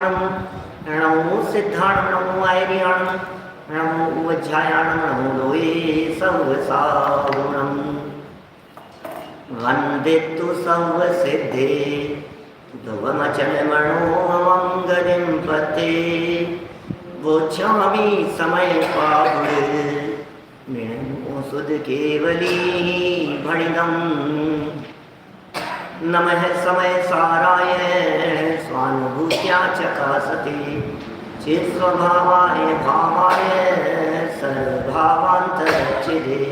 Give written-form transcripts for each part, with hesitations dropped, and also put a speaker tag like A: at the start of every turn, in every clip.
A: नमो सिद्धाणं नमो आयर्याणं नमो उज्जायाणं नमो लोये सर्वसागुणं वन्दितु सर्वसिद्धे ध्रुवमचलमणोमङ्गलिं पते वोच्छामि समयपावृ नमो सुधकेवली भणिदम् नमः समय साराय स्वानुभूत्या चकासते चित्स्वभावाय भावाय सर्वभावान्तरचिदे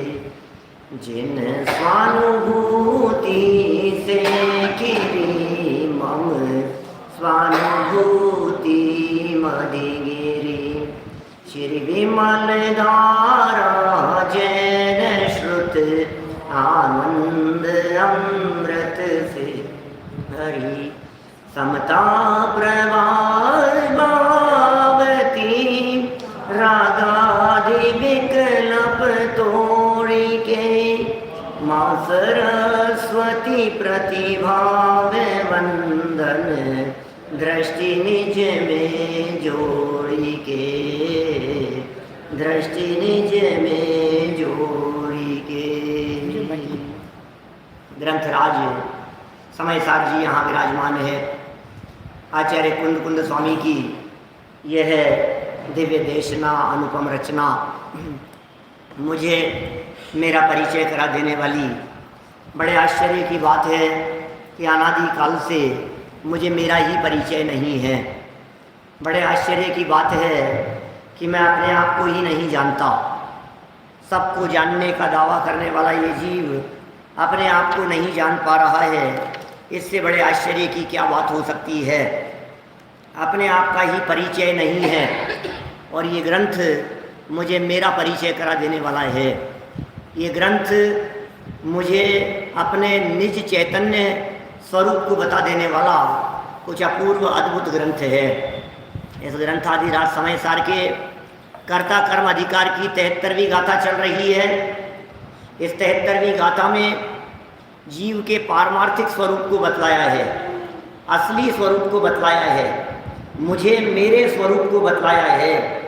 A: जिन स्वानुभूति से किरी मम स्वानुभूति मदिगिरी श्री विमल धारा जैन श्रुत आनंद अमृत से भरी समता प्रभावती रागादि विकल्प तोड़ी के माँ सरस्वती प्रतिभा वंदन दृष्टि निज में जोड़ी के दृष्टि निज में जोड़ी के। ग्रंथराज समय सार जी यहाँ विराजमान है। आचार्य कुंद कुंद स्वामी की यह दिव्य देशना अनुपम रचना मुझे मेरा परिचय करा देने वाली बड़े आश्चर्य की बात है कि अनादि काल से मुझे मेरा ही परिचय नहीं है। बड़े आश्चर्य की बात है कि मैं अपने आप को ही नहीं जानता। सबको जानने का दावा करने वाला ये जीव अपने आप को नहीं जान पा रहा है। इससे बड़े आश्चर्य की क्या बात हो सकती है। अपने आप का ही परिचय नहीं है और ये ग्रंथ मुझे मेरा परिचय करा देने वाला है। ये ग्रंथ मुझे अपने निज चैतन्य स्वरूप को बता देने वाला कुछ अपूर्व अद्भुत ग्रंथ है। इस ग्रंथाधिराज समय सार के कर्ता कर्म अधिकार की 73वीं गाथा चल रही है। इस 73वीं गाथा में जीव के पारमार्थिक स्वरूप को बतलाया है, असली स्वरूप को बतलाया है, मुझे मेरे स्वरूप को बतलाया है।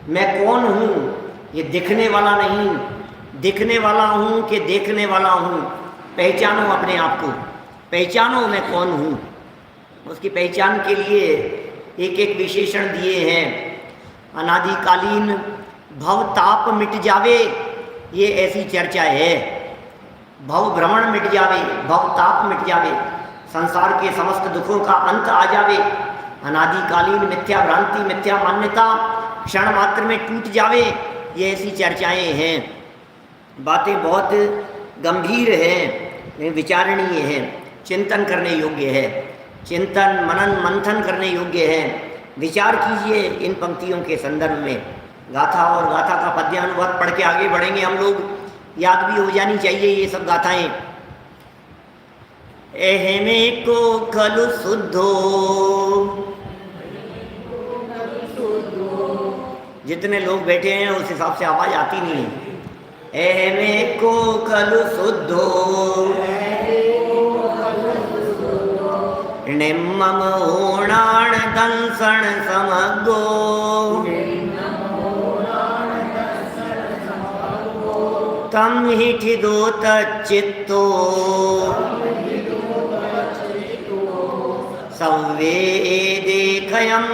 A: मैं कौन हूँ, ये दिखने वाला नहीं, दिखने वाला हूँ कि देखने वाला हूँ। पहचानो अपने आप को, पहचानो मैं कौन हूँ। उसकी पहचान के लिए एक एक विशेषण दिए हैं। अनादिकालीन भव ताप मिट जावे, ये ऐसी चर्चा है। भव भ्रमण मिट जावे, भव ताप मिट जावे, संसार के समस्त दुखों का अंत आ जावे। अनादिकालीन मिथ्या भ्रांति मिथ्या मान्यता क्षण मात्र में टूट जावे, ये ऐसी चर्चाएं हैं। बातें बहुत गंभीर हैं, विचारणीय हैं, चिंतन करने योग्य है, चिंतन मनन मंथन करने योग्य है। विचार कीजिए इन पंक्तियों के संदर्भ में। गाथा और गाथा का पद्यानुवाद पढ़ के आगे बढ़ेंगे हम लोग। याद भी हो जानी चाहिए ये सब गाथाएं। एहमे को खलु शुद्धो, जितने लोग बैठे हैं उस हिसाब से आवाज आती नहीं है। एहमे को खलु शुद्धो निम्मम ओणाण दंसण समगो, तम ही ठिदो तच्चित्तो सव्वे देखयं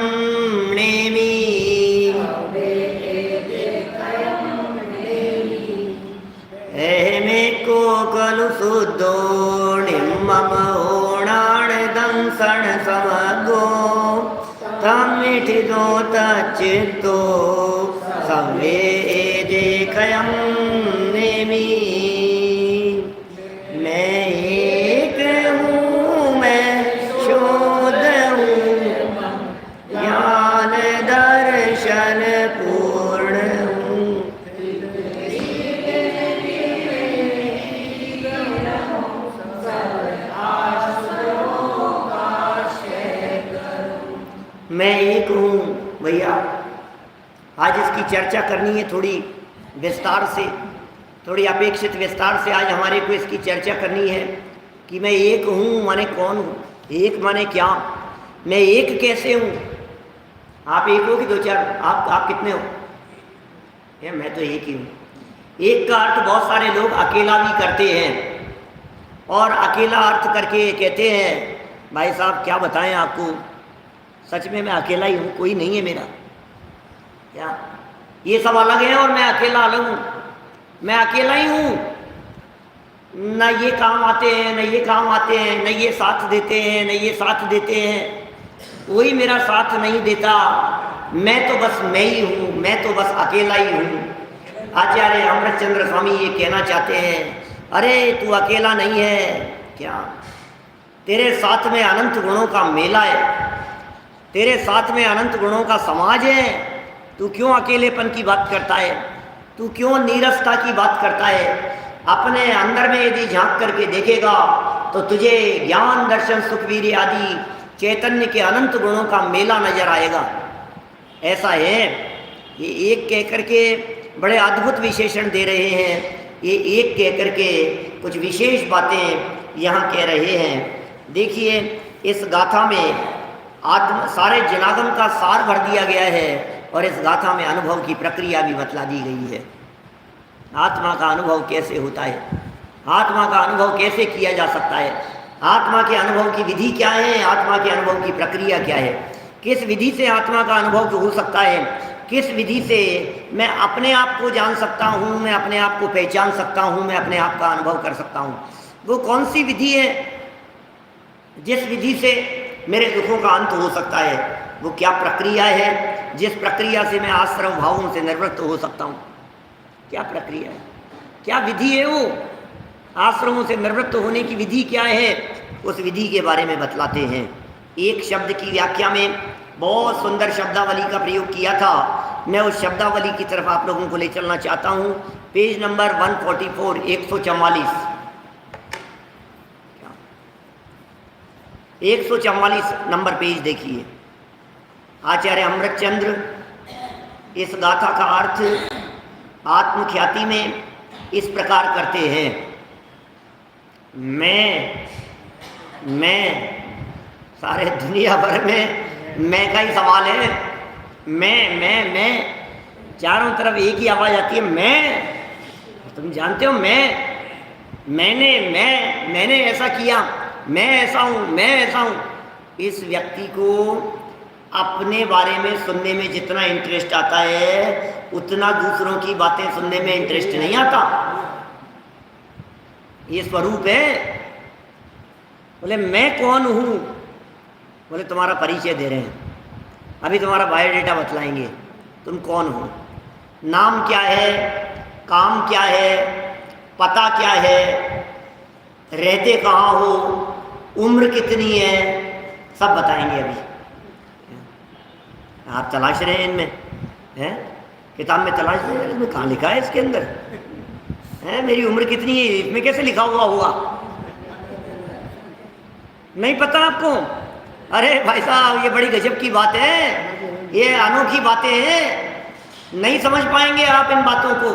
A: नेमि। एहमे को खलु शुद्धो निम्मम ओणाण दंसण समगो, तम ही ठिदो तच्चित्तो सव्वे देखयं नेमि। मैं एक हूँ, मैं शुद्ध हूँ, ज्ञान दर्शन पूर्ण हूँ। मैं एक हूँ भैया। आज इसकी चर्चा करनी है थोड़ी विस्तार से, थोड़ी अपेक्षित विस्तार से आज हमारे को इसकी चर्चा करनी है कि मैं एक हूँ माने कौन हूँ, एक माने क्या, मैं एक कैसे हूँ, आप एक हो कि दो चार? आप कितने हो? या मैं तो एक ही हूँ। एक का अर्थ बहुत सारे लोग अकेला भी करते हैं, और अकेला अर्थ करके कहते हैं भाई साहब क्या बताएं आपको, सच में मैं अकेला ही हूँ, कोई नहीं है मेरा। क्या ये सब अलग है और मैं अकेला अलग हूँ? मैं अकेला ही हूँ, न ये काम आते हैं, न ये काम आते हैं, न ये साथ देते हैं, न ये साथ देते हैं, कोई मेरा साथ नहीं देता, मैं तो बस मैं ही हूँ, मैं तो बस अकेला ही हूँ। आचार्य अमृतचंद्र स्वामी ये कहना चाहते हैं, अरे तू अकेला नहीं है, क्या तेरे साथ में अनंत गुणों का मेला है, तेरे साथ में अनंत गुणों का समाज है। तू क्यों अकेलेपन की बात करता है? तू क्यों नीरसता की बात करता है? अपने अंदर में यदि झांक करके देखेगा तो तुझे ज्ञान दर्शन सुख वीर्य आदि चैतन्य के अनंत गुणों का मेला नजर आएगा। ऐसा है, ये एक कह करके बड़े अद्भुत विशेषण दे रहे हैं, ये एक कह करके कुछ विशेष बातें यहाँ कह रहे हैं। देखिए इस गाथा में आत्म सारे जनागम का सार भर दिया गया है, और इस गाथा में अनुभव की प्रक्रिया भी बतला दी गई है। आत्मा का अनुभव कैसे होता है, आत्मा का अनुभव कैसे किया जा सकता है, आत्मा के अनुभव की विधि क्या है, आत्मा के अनुभव की प्रक्रिया क्या है, किस विधि से आत्मा का अनुभव हो सकता है, किस विधि से मैं अपने आप को जान सकता हूँ, मैं अपने आप को पहचान सकता हूँ, मैं अपने आप का अनुभव कर सकता हूँ। वो कौन सी विधि है जिस विधि से मेरे दुखों का अंत हो सकता है? वो क्या प्रक्रिया है जिस प्रक्रिया से मैं आश्रम भावों से निवृत्त हो सकता हूँ? क्या प्रक्रिया है, क्या विधि है? वो आश्रमों से निवृत्त होने की विधि क्या है, उस विधि के बारे में बतलाते हैं। एक शब्द की व्याख्या में बहुत सुंदर शब्दावली का प्रयोग किया था, मैं उस शब्दावली की तरफ आप लोगों को ले चलना चाहता हूँ। पेज नंबर 144, 144, 144 नंबर पेज देखिए। आचार्य अमृतचंद्र इस गाथा का अर्थ आत्मख्याति में इस प्रकार करते हैं, मैं सारे दुनिया भर में मैं का ही सवाल है। मैं चारों तरफ एक ही आवाज आती है, मैं। तुम जानते हो मैंने ऐसा किया, मैं ऐसा हूँ, मैं ऐसा हूँ। इस व्यक्ति को अपने बारे में सुनने में जितना इंटरेस्ट आता है उतना दूसरों की बातें सुनने में इंटरेस्ट नहीं आता। ये स्वरूप है। बोले मैं कौन हूँ? बोले तुम्हारा परिचय दे रहे हैं, अभी तुम्हारा बायोडेटा बतलाएंगे, तुम कौन हो, नाम क्या है, काम क्या है, पता क्या है, रहते कहाँ हो, उम्र कितनी है, सब बताएंगे। अभी आप तलाश रहे हैं इनमें, हैं किताब में तलाश रहे हैं, इसमें कहाँ लिखा है, इसके अंदर है मेरी उम्र कितनी है, इसमें कैसे लिखा हुआ होगा? नहीं पता आपको? अरे भाई साहब ये बड़ी गजब की बात है, ये अनोखी बातें हैं, नहीं समझ पाएंगे आप इन बातों को।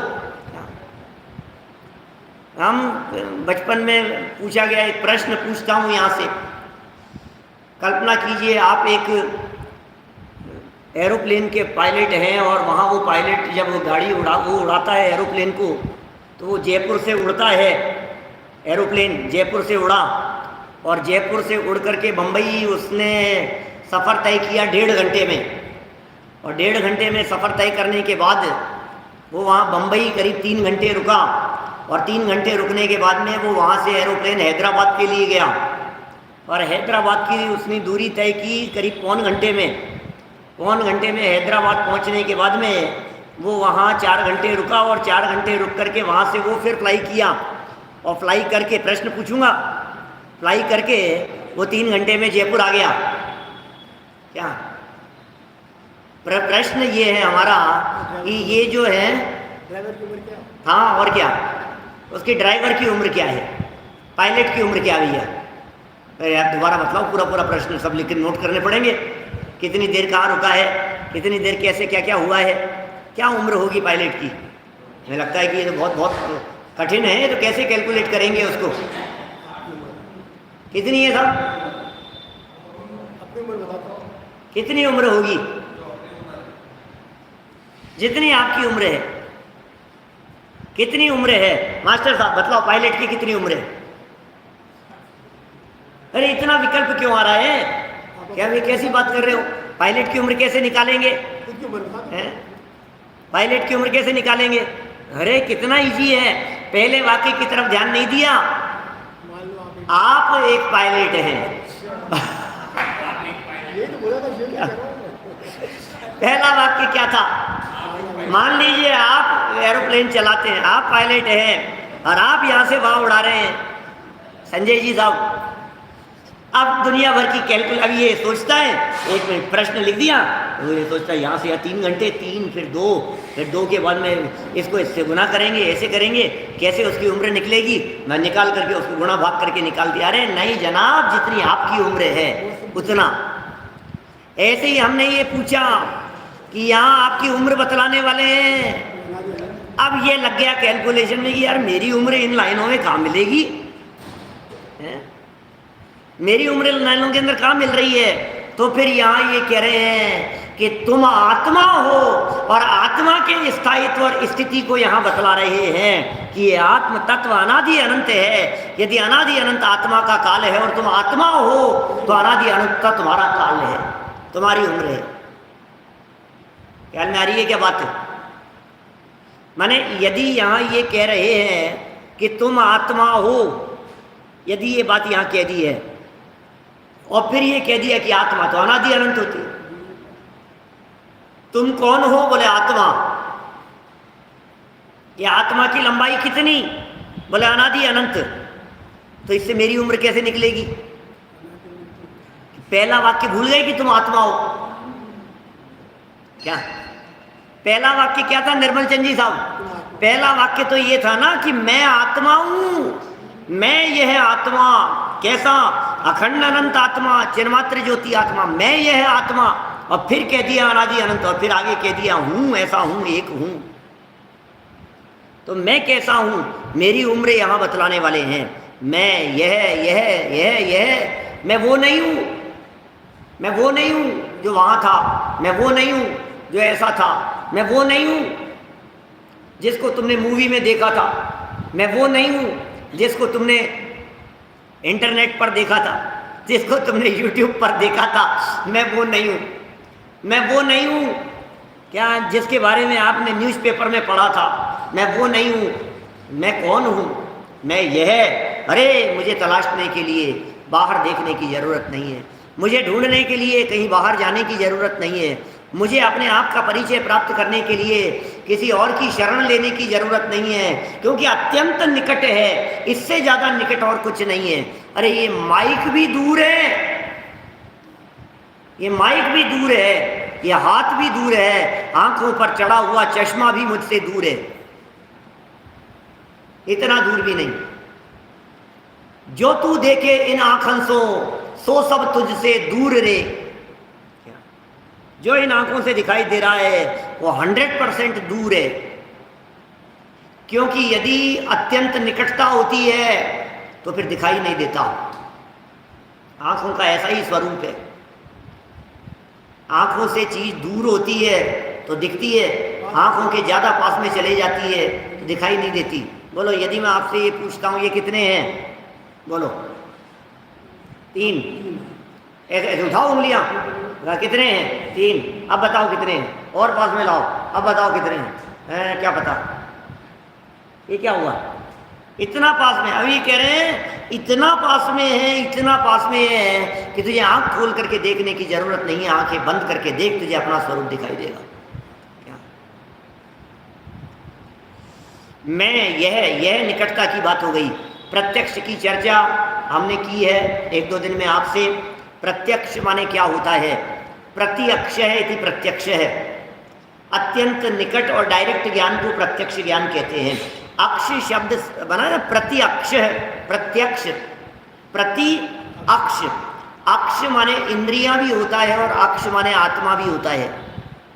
A: हम बचपन में पूछा गया एक प्रश्न पूछता हूँ यहाँ से। कल्पना कीजिए आप एक एरोप्लेन के पायलट हैं, और वहाँ वो पायलट जब गाड़ी उड़ाता है एरोप्लेन को, तो वो जयपुर से उड़ता है, एरोप्लेन जयपुर से उड़ा, और जयपुर से उड़ करके बम्बई उसने सफ़र तय किया 1.5 घंटे में, और 1.5 घंटे में सफ़र तय करने के बाद वो वहाँ बम्बई करीब 3 घंटे रुका, और 3 घंटे रुकने के बाद में वो वहाँ से एरोप्लेन हैदराबाद के लिए गया, और हैदराबाद की उसने दूरी तय की करीब पौन घंटे में। पौन घंटे में हैदराबाद पहुँचने के बाद में वो वहाँ 4 घंटे रुका, और 4 घंटे रुक करके वहाँ से वो फिर फ्लाई किया, और फ्लाई करके, प्रश्न पूछूंगा, फ्लाई करके वो 3 घंटे में जयपुर आ गया। क्या प्रश्न ये है हमारा कि ये जो है
B: ड्राइवर की उम्र क्या?
A: हाँ, और क्या उसके ड्राइवर की उम्र क्या है, पायलट की उम्र क्या भैया? अरे यार दोबारा बताओ, पूरा प्रश्न सब लिख नोट करने पड़ेंगे। कितनी देर कहाँ रुका है, कितनी देर कैसे क्या क्या हुआ है, क्या उम्र होगी पायलट की? हमें लगता है कि ये तो बहुत कठिन है, तो कैसे कैलकुलेट करेंगे उसको? कितनी है साहब?
B: अपनी उम्र बताता हूँ।
A: कितनी उम्र होगी? जितनी आपकी उम्र है। कितनी उम्र है मास्टर साहब बतलाओ, पायलट की कितनी उम्र है? अरे इतना विकल्प क्यों आ रहा है? क्या वे कैसी बात कर रहे हो? पायलट की उम्र कैसे निकालेंगे? पायलट की उम्र कैसे निकालेंगे? अरे कितना इजी है, पहले वाक्य की तरफ ध्यान नहीं दिया। आप एक पायलट हैं। पहला वाक्य क्या था? मान लीजिए आप एरोप्लेन चलाते हैं, आप पायलट हैं और आप यहां से वहां उड़ा रहे हैं, संजय जी साहब। अब दुनिया भर की कैलकुलेट, अब ये सोचता है, एक मिनट प्रश्न लिख दिया, वो ये सोचता है यहाँ से 3 घंटे, 3 फिर 2, फिर 2 के बाद में इसको इससे गुना करेंगे, ऐसे करेंगे, कैसे उसकी उम्र निकलेगी? मैं निकाल करके उसको गुणा भाग करके निकाल दिया। अरे नहीं जनाब, जितनी आपकी उम्र है उतना। ऐसे ही हमने ये पूछा कि यहाँ आपकी उम्र बतलाने वाले हैं। अब ये लग गया कैलकुलेशन में कि यार मेरी उम्र इन लाइनों में कहाँ मिलेगी, मेरी उम्र लाइनों के अंदर कहाँ मिल रही है? तो फिर यहाँ ये कह रहे हैं कि तुम आत्मा हो और आत्मा के स्थायित्व और स्थिति को यहाँ बतला रहे हैं कि ये आत्म तत्व अनादि अनंत है। यदि अनादि अनंत आत्मा का काल है और तुम आत्मा हो तो अनादि अनंत का तुम्हारा काल है, तुम्हारी उम्र है। ख्याल में आ रही है क्या बात? माने यदि यहाँ ये कह रहे हैं कि तुम आत्मा हो, यदि ये बात यहाँ कह दी है और फिर ये कह दिया कि आत्मा तो अनादि अनंत होती है, तुम कौन हो? बोले आत्मा। ये आत्मा की लंबाई कितनी? बोले अनादि अनंत। तो इससे मेरी उम्र कैसे निकलेगी? पहला वाक्य भूल गए कि तुम आत्मा हो? क्या पहला वाक्य क्या था निर्मल चंद जी साहब? पहला वाक्य तो ये था ना कि मैं आत्मा हूं, मैं यह आत्मा। कैसा? अखंड अनंत आत्मा, चिन्मात्र ज्योति आत्मा, मैं यह आत्मा। और फिर कह दिया अनादि अनंत, और फिर आगे कह दिया हूं, ऐसा हूं, एक हूं। तो मैं कैसा हूं? मेरी उम्र यहां बतलाने वाले हैं। मैं यह मैं वो नहीं हूं, मैं वो नहीं हूं जो वहां था, मैं वो नहीं हूं जो ऐसा था, मैं वो नहीं हूं जिसको तुमने मूवी में देखा था, मैं वो नहीं हूं जिसको तुमने इंटरनेट पर देखा था, जिसको तुमने यूट्यूब पर देखा था। मैं वो नहीं हूं, मैं वो नहीं हूं क्या जिसके बारे में आपने न्यूज़पेपर में पढ़ा था। मैं वो नहीं हूं। मैं कौन हूं? मैं यह। अरे मुझे तलाशने के लिए बाहर देखने की ज़रूरत नहीं है, मुझे ढूंढने के लिए कहीं बाहर जाने की ज़रूरत नहीं है, मुझे अपने आप का परिचय प्राप्त करने के लिए किसी और की शरण लेने की ज़रूरत नहीं है, क्योंकि अत्यंत निकट है, इससे ज़्यादा निकट और कुछ नहीं है। अरे ये माइक भी दूर है, ये माइक भी दूर है, ये हाथ भी दूर है, आंखों पर चढ़ा हुआ चश्मा भी मुझसे दूर है, इतना दूर भी नहीं। जो तू देखे इन आँखों सो सब तुझसे दूर रे। जो इन आंखों से दिखाई दे रहा है वो 100% दूर है, क्योंकि यदि अत्यंत निकटता होती है तो फिर दिखाई नहीं देता। आंखों का ऐसा ही स्वरूप है, आंखों से चीज दूर होती है तो दिखती है, आंखों के ज्यादा पास में चले जाती है तो दिखाई नहीं देती। बोलो यदि मैं आपसे ये पूछता हूं ये कितने हैं? बोलो 3। ऐसे उठाओ उंगलियां, कितने हैं? 3। अब बताओ कितने हैं? और पास में लाओ, अब बताओ कितने हैं? क्या पता ये क्या हुआ? इतना पास में। अभी कह रहे हैं इतना पास में है, इतना पास में है कि तुझे आंख खोल करके देखने की जरूरत नहीं है, आंखें बंद करके देख, तुझे अपना स्वरूप दिखाई देगा। क्या? मैं यह निकटता की बात हो गई। प्रत्यक्ष की चर्चा हमने की है 1-2 दिन में आपसे। प्रत्यक्ष माने क्या होता है? प्रत्यक्ष है इति प्रत्यक्ष है, अत्यंत निकट और डायरेक्ट ज्ञान को प्रत्यक्ष ज्ञान कहते हैं। अक्ष शब्द बना ना, प्रत्यक्ष है, प्रत्यक्ष, प्रति अक्ष। अक्ष माने इंद्रियां भी होता है और अक्ष माने आत्मा भी होता है।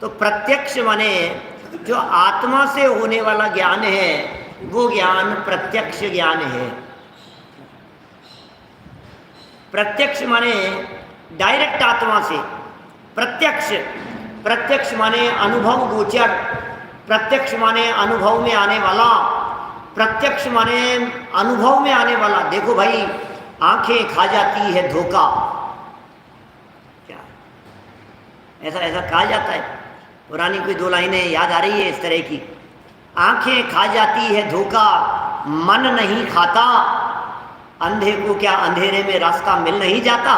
A: तो प्रत्यक्ष माने जो आत्मा से होने वाला ज्ञान है वो ज्ञान प्रत्यक्ष ज्ञान है। प्रत्यक्ष माने डायरेक्ट आत्मा से, प्रत्यक्ष माने अनुभव गोचर, प्रत्यक्ष माने अनुभव में आने वाला, प्रत्यक्ष माने अनुभव में आने वाला। देखो भाई, आंखें खा जाती है धोखा, क्या ऐसा ऐसा कहा जाता है। पुरानी कोई दो लाइनें याद आ रही है इस तरह की। आंखें खा जाती है धोखा, मन नहीं खाता, अंधे को क्या अंधेरे में रास्ता मिल नहीं जाता।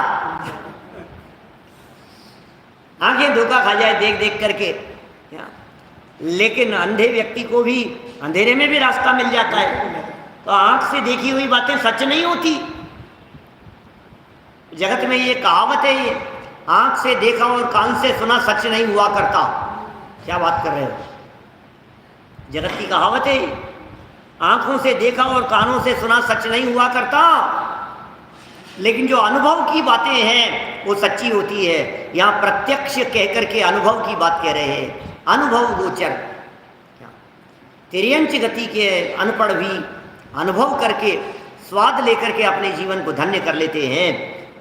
A: आंखें धोखा खा जाए देख देख करके, क्या, लेकिन अंधे व्यक्ति को भी अंधेरे में भी रास्ता मिल जाता है। तो आंख से देखी हुई बातें सच नहीं होती। जगत में ये कहावत है, ये आंख से देखा और कान से सुना सच नहीं हुआ करता। क्या बात कर रहे हो, जगत की कहावत है। आंखों से देखा और कानों से सुना सच नहीं हुआ करता, लेकिन जो अनुभव की बातें हैं वो सच्ची होती है। यहाँ प्रत्यक्ष कहकर के अनुभव की बात कह रहे हैं। अनुभव गोचर, तिर्यंच गति के अनपढ़ भी अनुभव करके स्वाद लेकर के अपने जीवन को धन्य कर लेते हैं।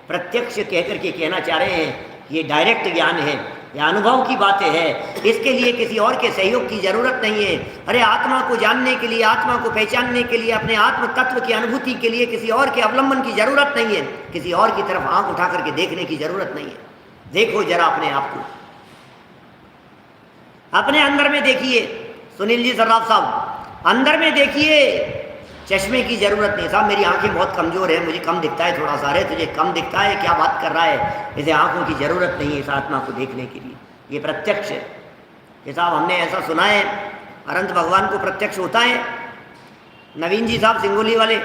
A: प्रत्यक्ष कहकर के कहना चाह रहे हैं ये डायरेक्ट ज्ञान है, यह अनुभव की बातें है। इसके लिए किसी और के सहयोग की जरूरत नहीं है। अरे आत्मा को जानने के लिए, आत्मा को पहचानने के लिए, अपने आत्म तत्व की अनुभूति के लिए किसी और के अवलंबन की जरूरत नहीं है। किसी और की तरफ आंख उठा करके देखने की जरूरत नहीं है। देखो जरा अपने आप को, अपने अंदर में देखिए। सुनील जी सर्राफ साहब, अंदर में देखिए। चश्मे की जरूरत नहीं। साहब मेरी आंखें बहुत कमजोर है, मुझे कम दिखता है थोड़ा सा। अरे तुझे कम दिखता है, क्या बात कर रहा है। इसे आंखों की जरूरत नहीं है इस आत्मा को देखने के लिए। ये प्रत्यक्ष है। ये साहब हमने ऐसा सुना है, अनंत भगवान को प्रत्यक्ष होता है। नवीन जी साहब सिंगोली वाले,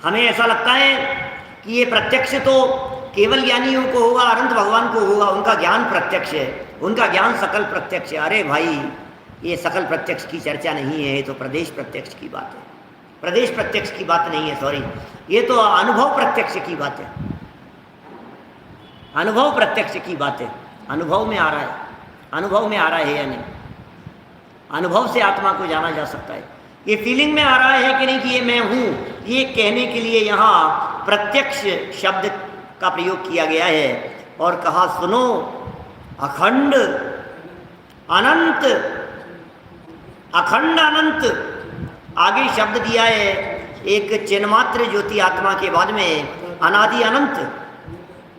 A: हमें ऐसा लगता है कि ये प्रत्यक्ष तो केवल ज्ञानियों को होगा, अनंत भगवान को होगा। उनका ज्ञान प्रत्यक्ष है, उनका ज्ञान सकल प्रत्यक्ष है। अरे भाई, ये सकल प्रत्यक्ष की चर्चा नहीं है, ये तो प्रदेश प्रत्यक्ष की बात है। प्रदेश प्रत्यक्ष की बात नहीं है, सॉरी, ये तो अनुभव प्रत्यक्ष की बात है। अनुभव प्रत्यक्ष की बात है। अनुभव में आ रहा है, अनुभव में आ रहा है या नहीं। अनुभव से आत्मा को जाना जा सकता है। ये फीलिंग में आ रहा है कि नहीं कि ये मैं हूँ, ये कहने के लिए यहाँ प्रत्यक्ष शब्द का प्रयोग किया गया है। और कहा सुनो, अखंड अनंत, अखंड अनंत। आगे शब्द दिया है एक चिन्मात्र ज्योति आत्मा के बाद में अनादि अनंत।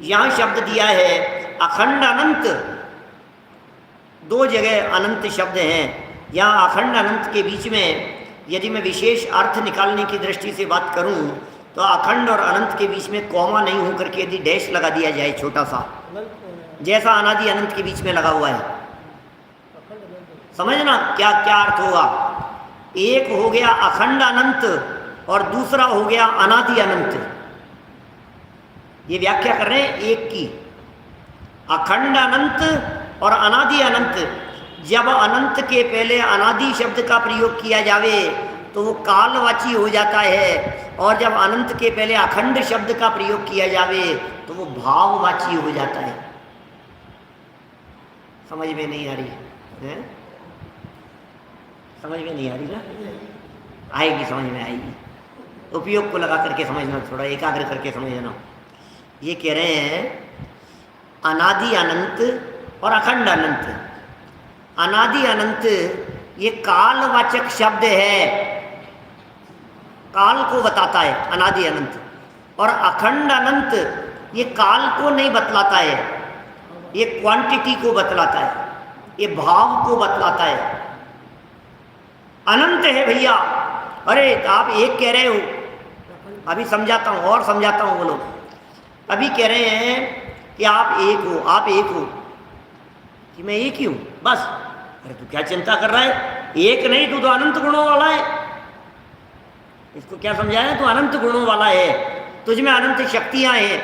A: यहाँ शब्द दिया है अखंड अनंत। दो जगह अनंत शब्द हैं। यहाँ अखंड अनंत के बीच में यदि मैं विशेष अर्थ निकालने की दृष्टि से बात करूं तो अखंड और अनंत के बीच में कॉमा नहीं हो करके यदि डैश लगा दिया जाए छोटा सा, जैसा अनादि अनंत के बीच में लगा हुआ है, समझना क्या क्या अर्थ होगा। एक हो गया अखंड अनंत और दूसरा हो गया अनादि अनंत। ये व्याख्या कर रहे हैं एक की, अखंड अनंत और अनादि अनंत। जब अनंत के पहले अनादि शब्द का प्रयोग किया जावे तो वो कालवाची हो जाता है, और जब अनंत के पहले अखंड शब्द का प्रयोग किया जावे तो वो भाववाची हो जाता है। समझ में नहीं आ रही है? समझ में नहीं आ रही ना? आएगी, समझ में आएगी। उपयोग को लगा करके समझना, थोड़ा एकाग्र करके समझना। ये कह रहे हैं अनादि अनंत और अखंड अनंत। अनादि अनंत ये कालवाचक शब्द है, काल को बताता है अनादि अनंत। और अखंड अनंत ये काल को नहीं बतलाता है, ये क्वांटिटी को बतलाता है, ये भाव को बतलाता है। अनंत है भैया। अरे आप एक कह रहे हो, अभी समझाता हूँ और समझाता हूँ। बोलो, अभी कह रहे हैं कि आप एक हो, आप एक हो, कि मैं एक ही हूँ बस। अरे तू क्या चिंता कर रहा है, एक नहीं, तू तो अनंत गुणों वाला है। इसको क्या समझाया, तू अनंत गुणों वाला है, तुझ में अनंत शक्तियाँ हैं,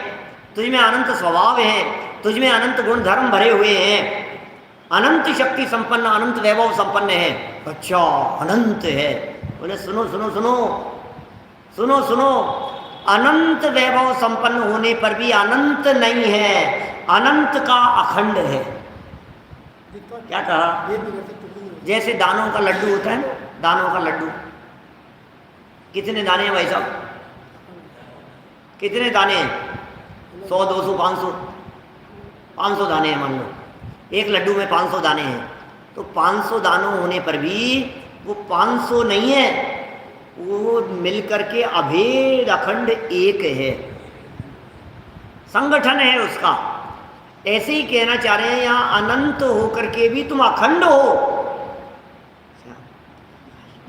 A: तुझ में अनंत स्वभाव हैं, तुझ में अनंत गुण धर्म भरे हुए हैं, अनंत शक्ति संपन्न, अनंत वैभव संपन्न है। अच्छा अनंत है। बोले सुनो सुनो सुनो सुनो सुनो, अनंत वैभव संपन्न होने पर भी अनंत नहीं है, अनंत का अखंड है। क्या कहा? जैसे दानों का लड्डू होता है ना, दानों का लड्डू, कितने दाने हैं भाई साहब? कितने दाने हैं? 100, 200, 500 दाने हैं मान लो। एक लड्डू में 500 दाने हैं। तो 500 दानव होने पर भी वो 500 नहीं है, वो मिलकर के अभेद अखंड एक है, संगठन है उसका। ऐसे ही कहना चाह रहे हैं यहाँ अनंत होकर के भी तुम अखंड हो।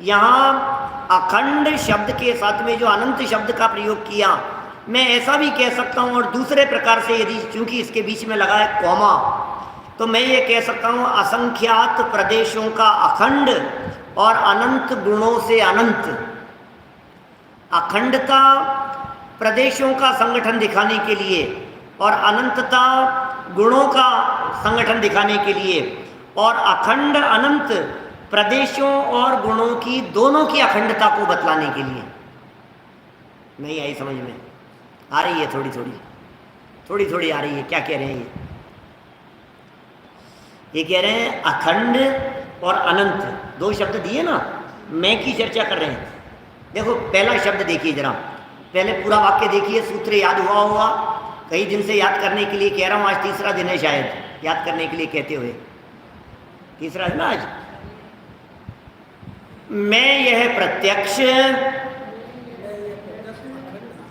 A: यहाँ अखंड शब्द के साथ में जो अनंत शब्द का प्रयोग किया, मैं ऐसा भी कह सकता हूँ, और दूसरे प्रकार से यदि चूंकि इसके बीच में लगा है कॉमा, तो मैं ये कह सकता हूँ असंख्यात प्रदेशों का अखंड और अनंत गुणों से अनंत। अखंडता प्रदेशों का संगठन दिखाने के लिए और अनंतता गुणों का संगठन दिखाने के लिए, और अखंड अनंत प्रदेशों और गुणों की दोनों की अखंडता को बतलाने के लिए। नहीं आई समझ में? आ रही है? थोड़ी थोड़ी आ रही है। क्या कह रहे हैं ये कह रहे हैं अखंड और अनंत, दो शब्द दिए ना, मैं की चर्चा कर रहे हैं। देखो पहला शब्द देखिए जरा, पहले पूरा वाक्य देखिए, सूत्र याद हुआ होगा, कई दिन से याद करने के लिए कह रहा हूँ, आज तीसरा दिन है शायद याद करने के लिए कहते हुए, तीसरा दिन आज। मैं यह प्रत्यक्ष,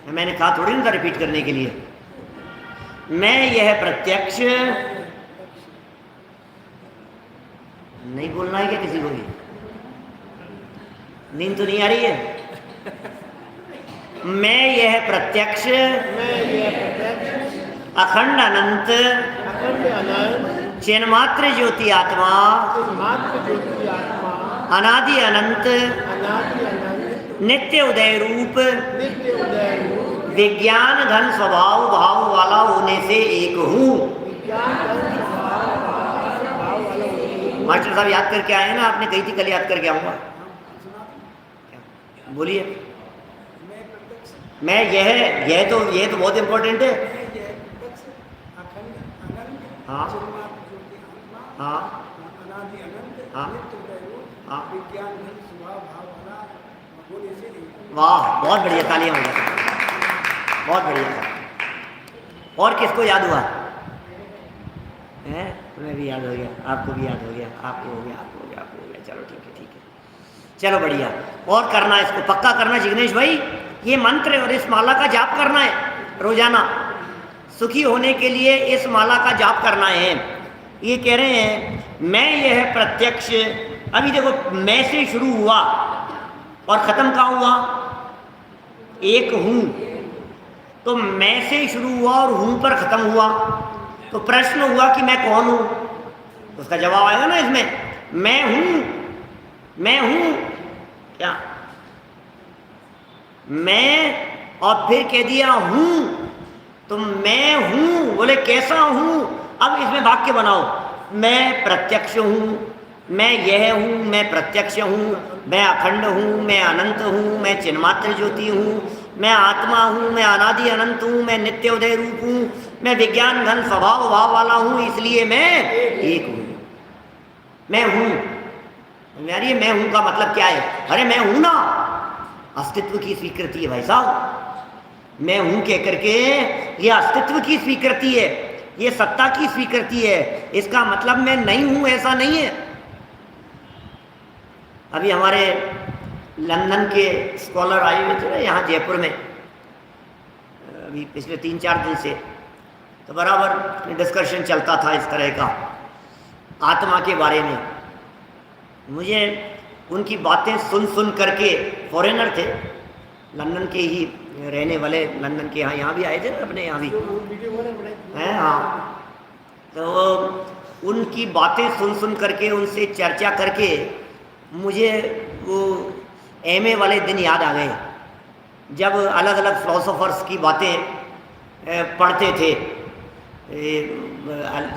A: मैंने कहा थोड़ी ना रिपीट करने के लिए, मैं यह प्रत्यक्ष, नहीं बोलना है क्या किसी को भी? नींद तो नहीं आ रही है? मैं यह प्रत्यक्ष अखंड अनंत चिन्मात्र ज्योति आत्मा अनादि अनंत नित्य उदय रूप विज्ञान घन स्वभाव भाव वाला होने से एक हूँ। मास्टर साहब याद करके आए ना, आपने कही थी कल याद करके आऊंगा। बोलिए। मैं यह तो बहुत इंपॉर्टेंट है। हाँ हाँ हाँ हाँ, वाह बहुत बढ़िया, तालियां हो गया, बहुत बढ़िया। और किसको याद हुआ है? तुम्हें भी याद हो गया, आपको भी याद हो गया, आपको हो गया, आपको हो गया, आपको हो गया। चलो ठीक है, ठीक है, चलो बढ़िया। और करना, इसको पक्का करना जिग्नेश भाई, ये मंत्र और इस माला का जाप करना है रोजाना। सुखी होने के लिए इस माला का जाप करना है। ये कह रहे हैं मैं यह प्रत्यक्ष, अभी देखो मैं से शुरू हुआ और खत्म कहाँ हुआ? एक हूं, तो मैं से शुरू हुआ और हूं पर खत्म हुआ, तो प्रश्न हुआ कि मैं कौन हूं? उसका जवाब आएगा ना इसमें, मैं हूं क्या? मैं और फिर कह दिया हूं, तो मैं हूं, बोले कैसा हूं? अब इसमें वाक्य बनाओ, मैं प्रत्यक्ष हूं, मैं यह हूं, मैं प्रत्यक्ष हूं, मैं अखंड हूं, मैं अनंत हूं, मैं चिन्मात्र ज्योति हूं, मैं आत्मा हूं, मैं अनादि अनंत हूं, मैं नित्य उदय रूप हूं, मैं विज्ञान घन स्वभाव भाव वाला हूं, इसलिए मैं एक हूं। मैं हूं, यार मैं हूं का मतलब क्या है? अरे मैं हूं ना, अस्तित्व की स्वीकृति है भाई साहब। मैं हूं कह करके ये अस्तित्व की स्वीकृति है, ये सत्ता की स्वीकृति है। इसका मतलब मैं नहीं हूं ऐसा नहीं है। अभी हमारे लंदन के स्कॉलर आए हुए थे ना यहाँ जयपुर में, अभी पिछले 3-4 दिन से, तो बराबर डिस्कशन चलता था इस तरह का आत्मा के बारे में। मुझे उनकी बातें सुन करके, फॉरेनर थे, लंदन के ही रहने वाले, लंदन के यहाँ भी आए थे ना, अपने यहाँ भी हैं। हाँ, तो उनकी बातें सुन करके, उनसे चर्चा करके मुझे वो एमए वाले दिन याद आ गए, जब अलग अलग फिलोसोफर्स की बातें पढ़ते थे,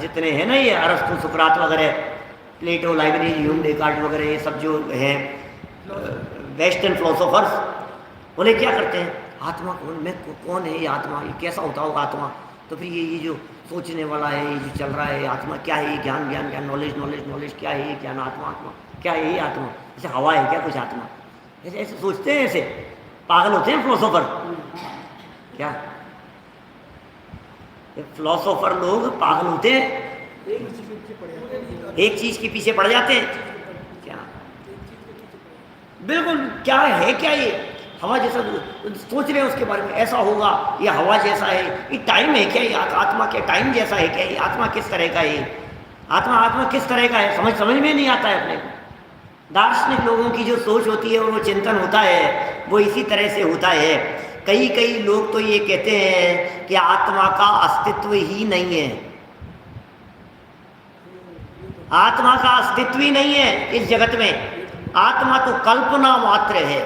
A: जितने हैं ना ये अरस्तु, सुकरात वगैरह, प्लेटो, लाइब्रेरी, ह्यूम, डेकार्ट वगैरह, ये सब जो हैं वेस्टर्न फिलोसोफर्स, बोले क्या करते हैं? आत्मा कौन, मैं कौन है ये आत्मा, ये कैसा होता होगा आत्मा? तो फिर ये जो सोचने वाला है, ये जो चल रहा है, आत्मा क्या है? ये ज्ञान ज्ञान ज्ञान, नॉलेज नॉलेज नॉलेज, क्या है ये ज्ञान? आत्मा आत्मा क्या है ये आत्मा? जैसे हवा है क्या कुछ आत्मा? ऐसे ऐसे सोचते हैं, ऐसे पागल होते हैं फिलोसोफर क्या? फिलोसोफर लोग पागल होते हैं, एक चीज के पीछे पड़ जाते हैं। क्या बिल्कुल, क्या है क्या ये हवा जैसा सोच रहे हैं उसके बारे में, ऐसा होगा, ये हवा जैसा है, ये टाइम है क्या, ये आत्मा के टाइम जैसा है क्या, ये आत्मा किस तरह का है, आत्मा किस तरह का है, समझ में नहीं आता है अपने को। दार्शनिक लोगों की जो सोच होती है और वो चिंतन होता है वो इसी तरह से होता है। कई लोग तो ये कहते हैं कि आत्मा का अस्तित्व ही नहीं है, आत्मा का अस्तित्व ही नहीं है इस जगत में, आत्मा तो कल्पना मात्र है,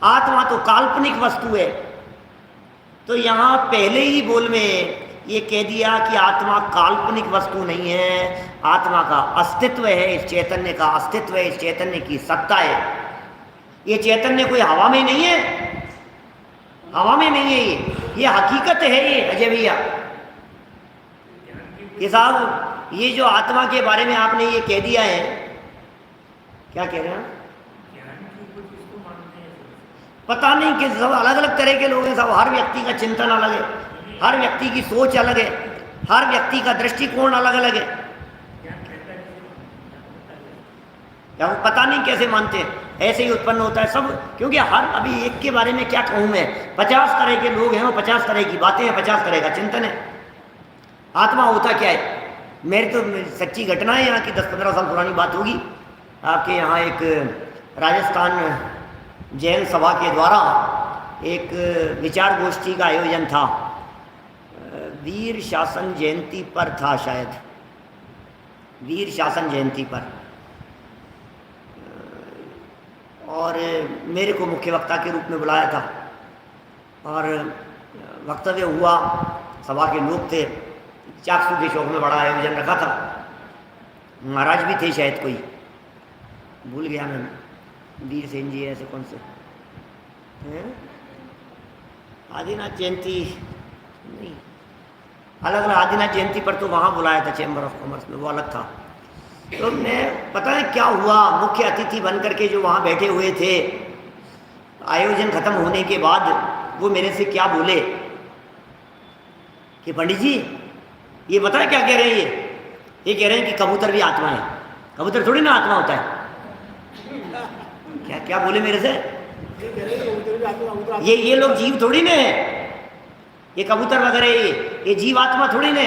A: आत्मा तो काल्पनिक वस्तु है। तो यहाँ पहले ही बोल में ये कह दिया कि आत्मा काल्पनिक वस्तु नहीं है, आत्मा का अस्तित्व है, इस चैतन्य का अस्तित्व है, इस चैतन्य की सत्ता है। ये चैतन्य कोई हवा में नहीं है, हवा में नहीं है, ये हकीकत है। ये अजय भैया, ये साहब, ये जो आत्मा के बारे में आपने ये कह दिया है, क्या कह रहे हैं, पता नहीं कि सब अलग अलग तरह के लोग हैं, सब हर व्यक्ति का चिंतन अलग है, हर व्यक्ति की सोच अलग है, हर व्यक्ति का दृष्टिकोण अलग अलग है, या वो पता नहीं कैसे मानते हैं, ऐसे ही उत्पन्न होता है सब। क्योंकि हर, अभी एक के बारे में क्या कहूँ मैं, 50 तरह के लोग हैं और 50 तरह की बातें हैं, 50 तरह का चिंतन है। आत्मा होता क्या है, मेरी तो सच्ची घटना है, यहाँ की 10-15 साल पुरानी बात होगी। आपके यहाँ एक राजस्थान जैन सभा के द्वारा एक विचार गोष्ठी का आयोजन था, वीर शासन जयंती पर था शायद, वीर शासन जयंती पर, और मेरे को मुख्य वक्ता के रूप में बुलाया था और वक्तव्य हुआ, सभा के लोग थे, चाकसू के चौक में बड़ा आयोजन रखा था, महाराज भी थे शायद, कोई भूल गया मैं, वीर सेन जी ऐसे कौन से हैं, आदिनाथ जयंती नहीं, अलग अलग आदिनाथ जयंती पर तो वहाँ बुलाया था चैम्बर ऑफ कॉमर्स में, वो अलग था। तो मैं, पता है क्या हुआ, मुख्य अतिथि बन करके जो वहाँ बैठे हुए थे, आयोजन खत्म होने के बाद वो मेरे से क्या बोले कि पंडित जी ये बताए क्या कह रहे हैं, ये कह रहे हैं कि कबूतर भी आत्मा है। कबूतर थोड़ी ना आत्मा होता है। क्या क्या बोले मेरे से, ये लोग जीव थोड़ी ने है, ये कबूतर वगैरह ये जीवात्मा थोड़ी ने,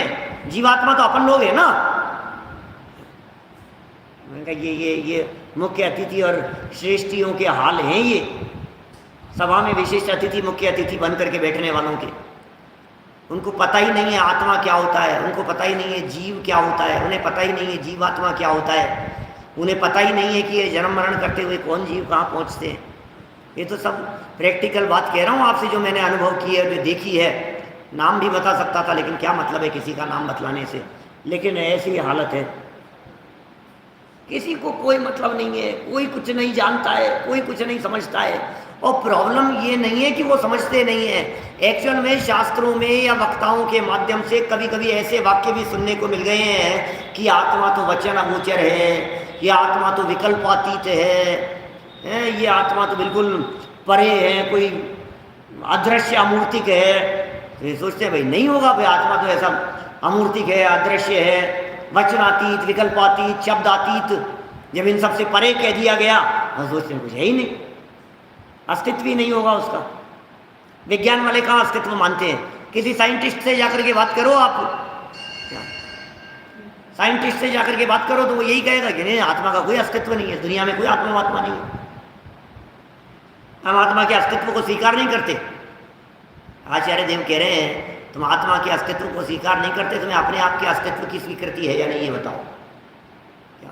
A: जीवात्मा तो अपन लोग है ना। मैंने कहा ये मुख्य अतिथि और श्रेष्ठियों के हाल हैं, ये सभा में विशिष्ट अतिथि मुख्य अतिथि बन करके बैठने वालों के, उनको पता ही नहीं है आत्मा क्या होता है, उनको पता ही नहीं है जीव क्या होता है, उन्हें पता ही नहीं है जीवात्मा क्या होता है, उन्हें पता ही नहीं है कि ये जन्म मरण करते हुए कौन जीव कहाँ पहुँचते हैं। ये तो सब प्रैक्टिकल बात कह रहा हूँ आपसे, जो मैंने अनुभव की है, जो देखी है। नाम भी बता सकता था, लेकिन क्या मतलब है किसी का नाम बतलाने से, लेकिन ऐसी हालत है, किसी को कोई मतलब नहीं है, कोई कुछ नहीं जानता है, कोई कुछ नहीं समझता है। और प्रॉब्लम ये नहीं है कि वो समझते नहीं है, एक्चुअल में शास्त्रों में या वक्ताओं के माध्यम से कभी कभी ऐसे वाक्य भी सुनने को मिल गए हैं कि आत्मा तो वचन अगोचर है, ये आत्मा तो विकल्पातीत है, ये आत्मा तो बिल्कुल परे है, कोई अदृश्य अमूर्तिक है। तो ये सोचते हैं भाई नहीं होगा, भाई आत्मा तो ऐसा अमूर्तिक है, अदृश्य है, वचनातीत, विकल्पातीत, शब्दातीत। जब इन सबसे परे कह दिया गया तो सोचते हैं कुछ है ही नहीं, अस्तित्व ही नहीं होगा उसका। विज्ञान वाले कहाँ अस्तित्व मानते हैं? किसी साइंटिस्ट से जाकर के बात करो आप, साइंटिस्ट से जाकर के बात करो तो वो यही कहेगा कि नहीं, आत्मा का कोई अस्तित्व नहीं है, दुनिया में कोई आत्मा नहीं है, हम आत्मा के अस्तित्व को स्वीकार नहीं करते। आचार्य देव कह रहे हैं तुम आत्मा के अस्तित्व को स्वीकार नहीं करते, तुम्हें अपने आप के अस्तित्व की स्वीकृति है या नहीं, ये बताओ। क्या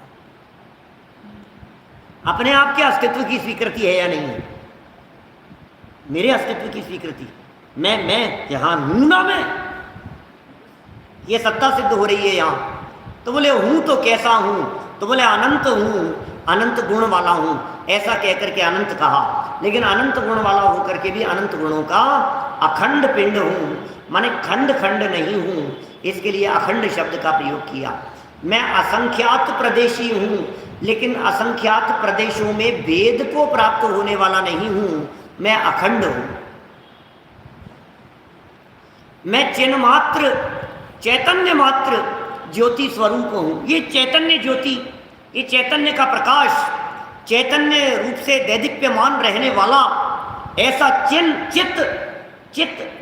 A: अपने आप के अस्तित्व की स्वीकृति है या नहीं है? मेरे अस्तित्व की स्वीकृति, मैं यहाँ हूं ना, मैं ये सत्ता सिद्ध हो रही है यहाँ। तो बोले हूं तो कैसा हूं? तो बोले अनंत हूं, अनंत गुण वाला हूं, ऐसा कहकर के अनंत कहा। लेकिन अनंत गुण वाला होकर के भी अनंत गुणों का अखंड पिंड हूं, माने खंड खंड नहीं हूं, इसके लिए अखंड शब्द का प्रयोग किया। मैं असंख्यात प्रदेशी हूं, लेकिन असंख्यात प्रदेशों में भेद को प्राप्त होने वाला नहीं हूं, मैं अखंड हूं। मैं चिन्ह मात्र, चैतन्य मात्र, ज्योति स्वरूप हूँ। ये चैतन्य ज्योति, ये चैतन्य का प्रकाश, चैतन्य रूप से दैदीप्यमान रहने वाला ऐसा चित्त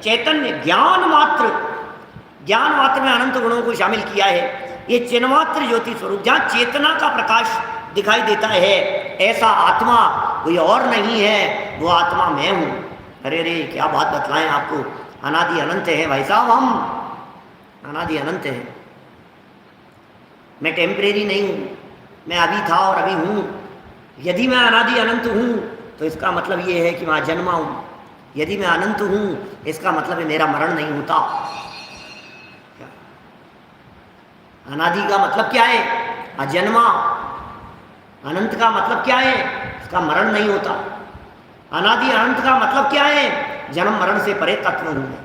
A: चैतन्य ज्ञान मात्र में अनंत गुणों को शामिल किया है। ये चिन्मात्र ज्योति स्वरूप, जहाँ चेतना का प्रकाश दिखाई देता है, ऐसा आत्मा कोई और नहीं है, वो आत्मा मैं हूँ। अरे रे क्या बात बतलाएं आपको, अनादि अनंत है भाई साहब, हम अनादि अनंत है। मैं टेम्परेरी नहीं हूँ, मैं अभी था और अभी हूँ। यदि मैं अनादि अनंत हूँ तो इसका मतलब ये है कि मैं जन्मा हूँ। यदि मैं अनंत हूँ इसका मतलब है मेरा मरण नहीं होता। अनादि का मतलब क्या है? अजन्मा। अनंत का मतलब क्या है? इसका मरण नहीं होता। अनादि अनंत का मतलब क्या है? जन्म मरण से परे तत्व हूँ।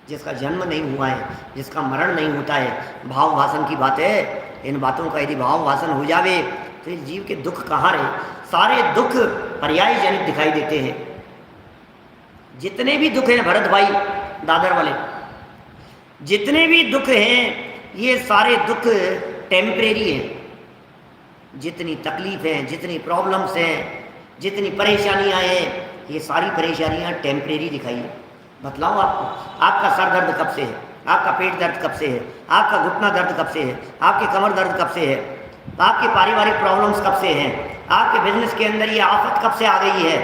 A: जिसका जन्म नहीं हुआ है, जिसका मरण नहीं होता है। भाव भाषण की बात है, इन बातों का यदि भाव भाषण हो जावे तो इस जीव के दुख कहाँ रहे? सारे दुख पर्याय जनित दिखाई देते हैं। जितने भी दुख हैं भरत भाई दादर वाले, जितने भी दुख हैं ये सारे दुख टेम्परेरी हैं। जितनी तकलीफें, जितनी प्रॉब्लम्स हैं, जितनी परेशानियां हैं, ये सारी परेशानियां टेम्परेरी दिखाई है। बतलाओ आपको, आपका सर दर्द कब से है? आपका पेट दर्द कब से है? आपका घुटना दर्द कब से है? आपके कमर दर्द कब से है? आपके पारिवारिक प्रॉब्लम्स कब से हैं? आपके बिजनेस के अंदर ये आफत कब से आ गई है?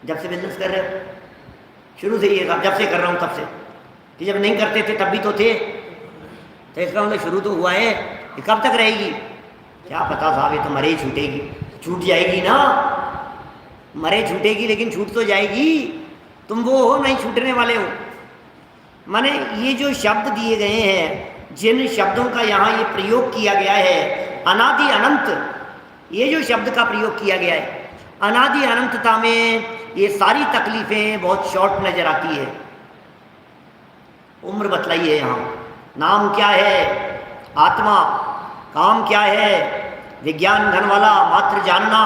A: जब से बिजनेस कर रहे हो, शुरू से ये जब से कर रहा हूँ तब से, कि जब नहीं करते थे तब भी तो थे। तो इसका मतलब शुरू तो हुआ है, ये कब तक रहेगी? क्या पता साहब, ये तो मरे छूटेगी, छूट जाएगी ना। मरे छूटेगी लेकिन छूट तो जाएगी। तुम वो हो नहीं छूटने वाले हो। माने ये जो शब्द दिए गए हैं, जिन शब्दों का यहाँ ये प्रयोग किया गया है, अनादि अनंत, ये जो शब्द का प्रयोग किया गया है, अनादि अनंतता में ये सारी तकलीफें बहुत शॉर्ट नजर आती है। उम्र बतलाइए यहाँ, नाम क्या है? आत्मा। काम क्या है? विज्ञान धन वाला मात्र जानना।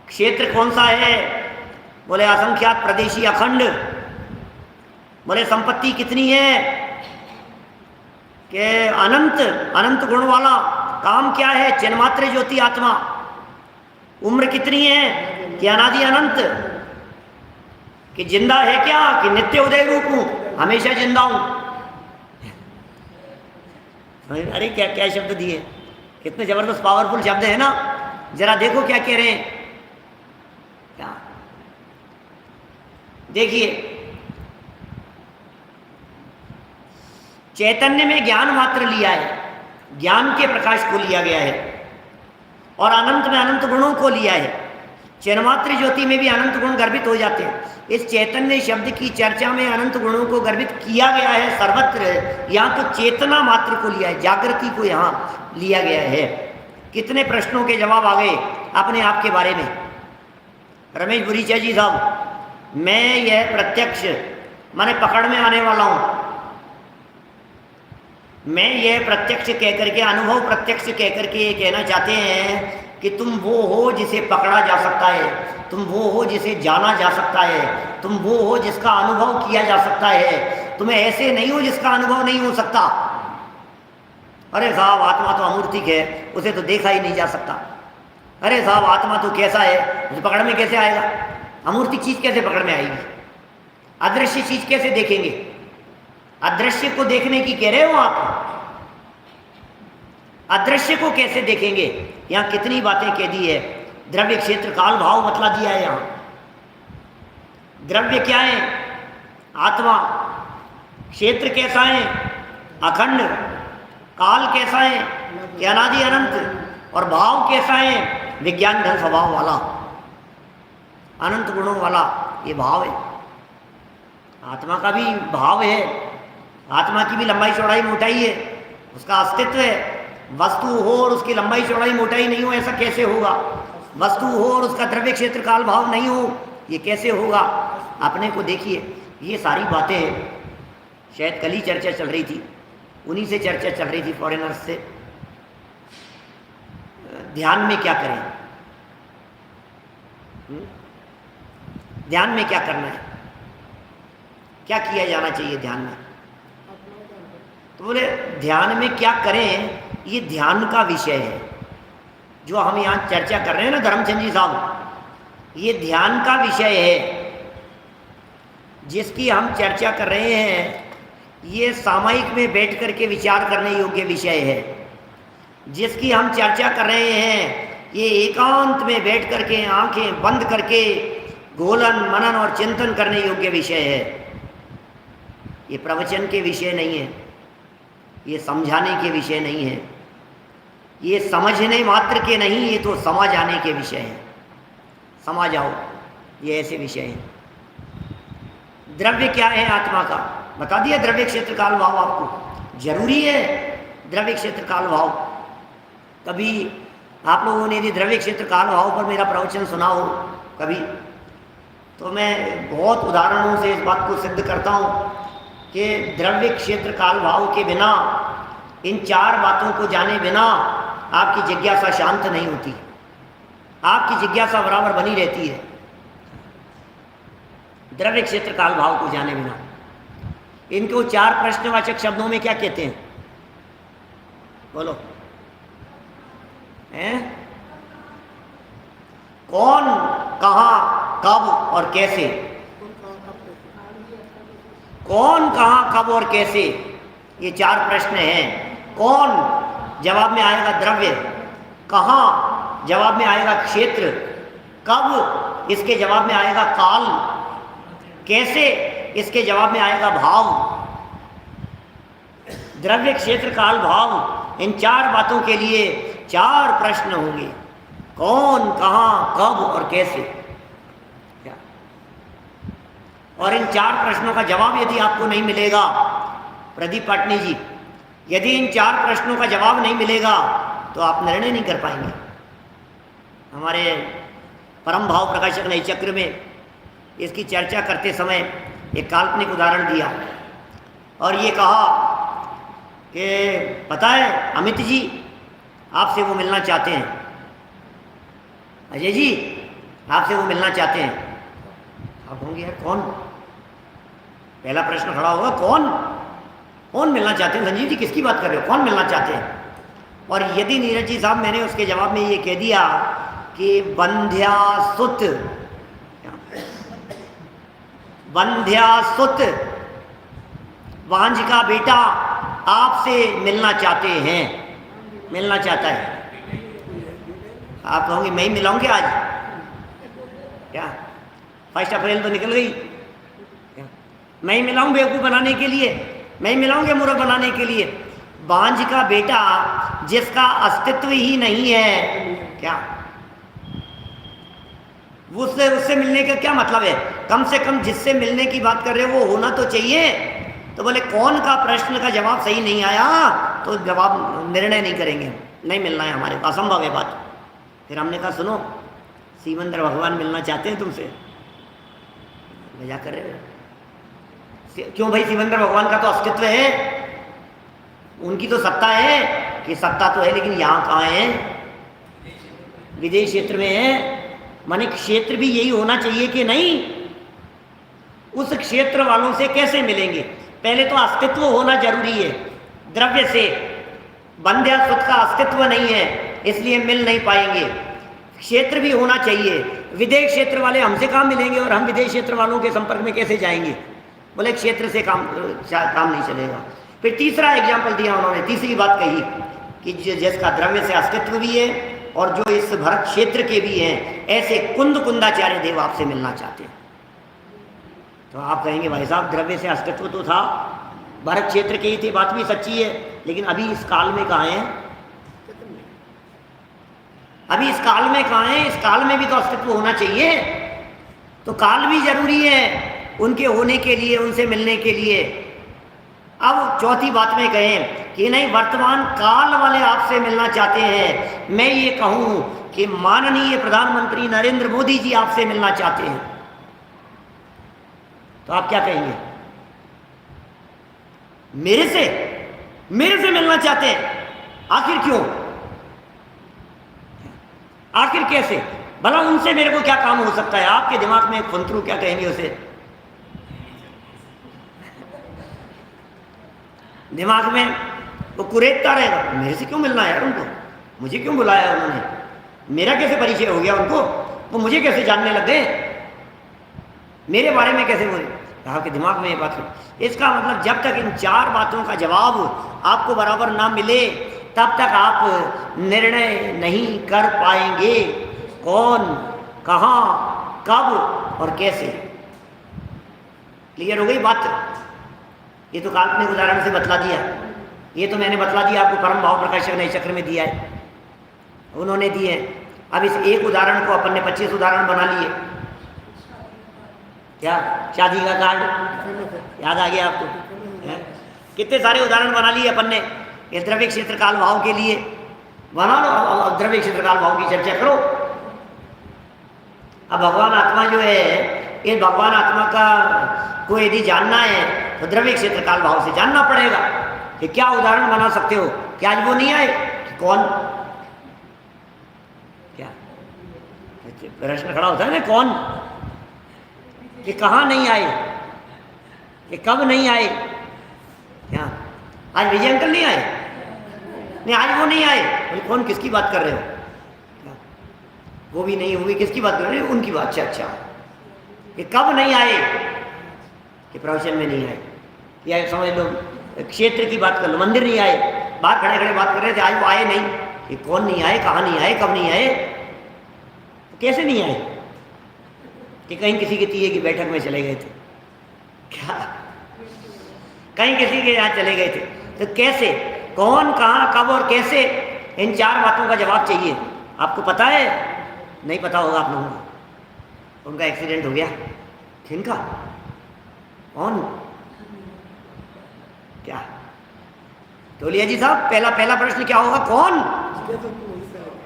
A: क्षेत्र कौन सा है? बोले असंख्यात प्रदेशी अखंड। बोले संपत्ति कितनी है? कि अनंत, अनंत गुण वाला। काम क्या है? चिन्मात्र ज्योति आत्मा। उम्र कितनी है? कि अनादि अनंत। कि जिंदा है क्या? कि नित्य उदय रूप हूं, हमेशा जिंदा हूं। अरे क्या क्या शब्द दिए, कितने जबरदस्त पावरफुल शब्द है ना। जरा देखो क्या कह रहे हैं। क्या देखिए, चैतन्य में ज्ञान मात्र लिया है, ज्ञान के प्रकाश को लिया गया है, और अनंत में अनंत गुणों को लिया है। चिन्मात्र ज्योति में भी अनंत गुण गर्भित हो जाते हैं। इस चैतन्य शब्द की चर्चा में अनंत गुणों को गर्भित किया गया है सर्वत्र। यहाँ तो चेतना मात्र को लिया है, जागृति को यहाँ लिया गया है। कितने प्रश्नों के जवाब आ गए अपने आप के बारे में। रमेश बुरीचा जी साहब, मैं यह प्रत्यक्ष माने पकड़ में आने वाला हूँ। मैं यह प्रत्यक्ष कहकर के, अनुभव प्रत्यक्ष कहकर के ये कहना चाहते हैं कि तुम वो हो जिसे पकड़ा जा सकता है, तुम वो हो जिसे जाना जा सकता है, तुम वो हो जिसका अनुभव किया जा सकता है। तुम ऐसे नहीं हो जिसका अनुभव नहीं हो सकता। अरे साहब आत्मा तो अमूर्तिक है, उसे तो देखा ही नहीं जा सकता। अरे साहब आत्मा तो कैसा है, उसे पकड़ में कैसे आएगा? अमूर्तिक चीज कैसे पकड़ में आएगी? अदृश्य चीज कैसे देखेंगे? अदृश्य को देखने की कह रहे हो आप? अदृश्य को कैसे देखेंगे? यहाँ कितनी बातें कह दी है। द्रव्य क्षेत्र काल भाव बतला दिया है यहाँ। द्रव्य क्या है? आत्मा। क्षेत्र कैसा है? अखंड। काल कैसा है? कि अनादि अनंत। और भाव कैसा है? विज्ञान धन स्वभाव वाला, अनंत गुणों वाला ये भाव है। आत्मा का भी भाव है, आत्मा की भी लंबाई चौड़ाई मोटाई है, उसका अस्तित्व है। वस्तु हो और उसकी लंबाई चौड़ाई मोटाई नहीं हो, ऐसा कैसे होगा? वस्तु हो और उसका द्रव्य क्षेत्र काल भाव नहीं हो, ये कैसे होगा? अपने को देखिए। ये सारी बातें शायद कल ही चर्चा चल रही थी, उन्हीं से चर्चा चल रही थी फॉरेनर्स से। ध्यान में क्या करें? ध्यान में क्या करना है? क्या किया जाना चाहिए ध्यान में? तो बोले ध्यान में क्या करें, ये ध्यान का विषय है। जो हम यहाँ चर्चा कर रहे हैं ना धर्मचंद जी साहब, ये ध्यान का विषय है। जिसकी हम चर्चा कर रहे हैं ये सामयिक में बैठ करके विचार करने योग्य विषय है। जिसकी हम चर्चा कर रहे हैं ये एकांत में बैठ करके आंखें बंद करके गोलन मनन और चिंतन करने योग्य विषय है। ये प्रवचन के विषय नहीं है, ये समझाने के विषय नहीं है, ये समझने मात्र के नहीं, ये तो समझ आने के विषय है। समझ आओ, ये ऐसे विषय हैं। द्रव्य क्या है आत्मा का बता दिया, द्रव्य क्षेत्र काल भाव आपको जरूरी है। द्रव्य क्षेत्र काल भाव, कभी आप लोगों ने यदि द्रव्य क्षेत्र काल भाव पर मेरा प्रवचन सुना हो कभी, तो मैं बहुत उदाहरणों से इस बात को सिद्ध करता हूँ कि द्रव्य क्षेत्र काल भाव के बिना, इन 4 बातों को जाने बिना आपकी जिज्ञासा शांत नहीं होती। आपकी जिज्ञासा बराबर बनी रहती है द्रव्य क्षेत्र काल भाव को जाने बिना। इनको 4 प्रश्नवाचक शब्दों में क्या कहते हैं? बोलो हैं? कौन, कहाँ, कब और कैसे। कौन, कहाँ, कब और कैसे, ये 4 प्रश्न हैं। कौन जवाब में आएगा द्रव्य, कहाँ जवाब में आएगा क्षेत्र, कब इसके जवाब में आएगा काल, कैसे इसके जवाब में आएगा भाव। द्रव्य क्षेत्र काल भाव, इन 4 बातों के लिए 4 प्रश्न होंगे। कौन, कहाँ, कब और कैसे। और इन 4 प्रश्नों का जवाब यदि आपको नहीं मिलेगा, प्रदीप पाटनी जी, यदि इन 4 प्रश्नों का जवाब नहीं मिलेगा तो आप निर्णय नहीं कर पाएंगे। हमारे परम भाव प्रकाशक नए चक्र में इसकी चर्चा करते समय एक काल्पनिक उदाहरण दिया और ये कहा कि पता है अमित जी आपसे वो मिलना चाहते हैं, अजय जी आपसे वो मिलना चाहते हैं। आप होंगे यार कौन? पहला प्रश्न खड़ा होगा, कौन? कौन मिलना चाहते हैं? संजीव जी किसकी बात कर रहे हो, कौन मिलना चाहते हैं? और यदि नीरज जी साहब मैंने उसके जवाब में ये कह दिया कि बंध्यासुत, बंध्यासुत वांझ का बेटा आपसे मिलना चाहते हैं, मिलना चाहता है। आप कहोगे मैं ही मिलाऊंगी आज क्या? 1 अप्रैल तो निकल गई, मैं ही मिलाऊं बेवकूफ़ बनाने के लिए, मैं ही मिलाऊंगे मूर्ख बनाने के लिए। बांझ का बेटा जिसका अस्तित्व ही नहीं है, क्या उससे मिलने का क्या मतलब है? कम से कम जिससे मिलने की बात कर रहे हो वो होना तो चाहिए। तो बोले कौन का प्रश्न का जवाब सही नहीं आया तो जवाब निर्णय नहीं करेंगे, नहीं मिलना है हमारे को, असंभव है बात। फिर हमने कहा सुनो, शिवेंद्र भगवान मिलना चाहते हैं तुमसे। मजाक कर रहे हो? क्यों भाई? शिवेंद्र भगवान का तो अस्तित्व है, उनकी तो सत्ता है, कि सत्ता तो है लेकिन यहाँ कहाँ है? विदेश क्षेत्र में है। माने क्षेत्र भी यही होना चाहिए कि नहीं? उस क्षेत्र वालों से कैसे मिलेंगे? पहले तो अस्तित्व होना जरूरी है। द्रव्य से बंध्यासुत का अस्तित्व नहीं है इसलिए मिल नहीं पाएंगे। क्षेत्र भी होना चाहिए। विदेश क्षेत्र वाले हमसे कहाँ मिलेंगे और हम विदेश क्षेत्र वालों के संपर्क में कैसे जाएंगे? बोले क्षेत्र से काम नहीं चलेगा। फिर तीसरा एग्जाम्पल दिया उन्होंने, तीसरी बात कही कि जिसका द्रव्य से अस्तित्व भी है और जो इस भरत क्षेत्र के भी हैं, ऐसे कुंद कुंदाचार्य देव आपसे मिलना चाहते हैं। तो आप कहेंगे भाई साहब द्रव्य से अस्तित्व तो था, भरत क्षेत्र के ही थे, बात भी सच्ची है, लेकिन अभी इस काल में कहाँ हैं? अभी इस काल में कहाँ हैं? इस काल में भी तो अस्तित्व होना चाहिए। तो काल भी जरूरी है उनके होने के लिए, उनसे मिलने के लिए। अब चौथी बात में कहें कि नहीं, वर्तमान काल वाले आपसे मिलना चाहते हैं। मैं ये कहूं कि माननीय प्रधानमंत्री नरेंद्र मोदी जी आपसे मिलना चाहते हैं, तो आप क्या कहेंगे? मेरे से मिलना चाहते हैं? आखिर क्यों? आखिर कैसे? भला उनसे मेरे को क्या काम हो सकता है? आपके दिमाग में एक फंतरू क्या कहेंगे उसे? दिमाग में वो कुरेदता रहेगा, मेरे से क्यों मिलना है यार उनको, मुझे क्यों बुलाया उन्होंने, मेरा कैसे परिचय हो गया उनको, वो मुझे कैसे जानने लग गए, मेरे बारे में कैसे बोले। कहा कि दिमाग में ये बात है। इसका मतलब जब तक इन 4 बातों का जवाब आपको बराबर ना मिले तब तक आप निर्णय नहीं कर पाएंगे कौन, कहाँ, कब और कैसे। क्लियर हो गई बात? ये तो काल्पनिक उदाहरण से बतला दिया, ये तो मैंने बतला दिया आपको, परम भाव प्रकाशक नए चक्र में दिया है, उन्होंने दिए। अब इस एक उदाहरण को अपन ने 25 उदाहरण बना लिए। क्या शादी का कार्ड याद आ गया आपको? कितने सारे उदाहरण बना लिए अपन ने इस द्रव्य क्षेत्र काल भाव के लिए। बना लो, अब द्रव्य क्षेत्र काल भाव की चर्चा करो। अब भगवान आत्मा जो है, इस भगवान आत्मा का को यदि जानना है तो द्रव्य क्षेत्र काल भाव से जानना पड़ेगा कि क्या उदाहरण बना सकते हो। क्या आज वो नहीं आए कि कौन, क्या प्रश्न खड़ा होता है ना, कौन, कि कहाँ नहीं आए, कि कब नहीं आए। क्या आज विजय अंकल नहीं आए? नहीं, आज वो नहीं आए। कौन, किसकी बात कर रहे हो? क्या वो भी नहीं हुई, किसकी बात कर रहे हो? उनकी बात। अच्छा अच्छा, कि कब नहीं आए, कि प्रवचन में नहीं आए, या समझ लो क्षेत्र की बात कर लो, मंदिर नहीं आए, बाहर खड़े खड़े बात कर रहे थे, आज वो आए नहीं, कि कौन नहीं आए, कहाँ नहीं आए, कब नहीं आए, तो कैसे नहीं आए, कि कहीं किसी के तीये की बैठक में चले गए थे, क्या कहीं किसी के यहाँ चले गए थे, तो कैसे, कौन, कहाँ, कब और कैसे, इन 4 बातों का जवाब चाहिए। आपको पता है? नहीं पता होगा आप लोगों को। उनका एक्सीडेंट हो गया, किनका, कौन, क्या? तोलिया जी साहब, पहला प्रश्न क्या होगा, कौन,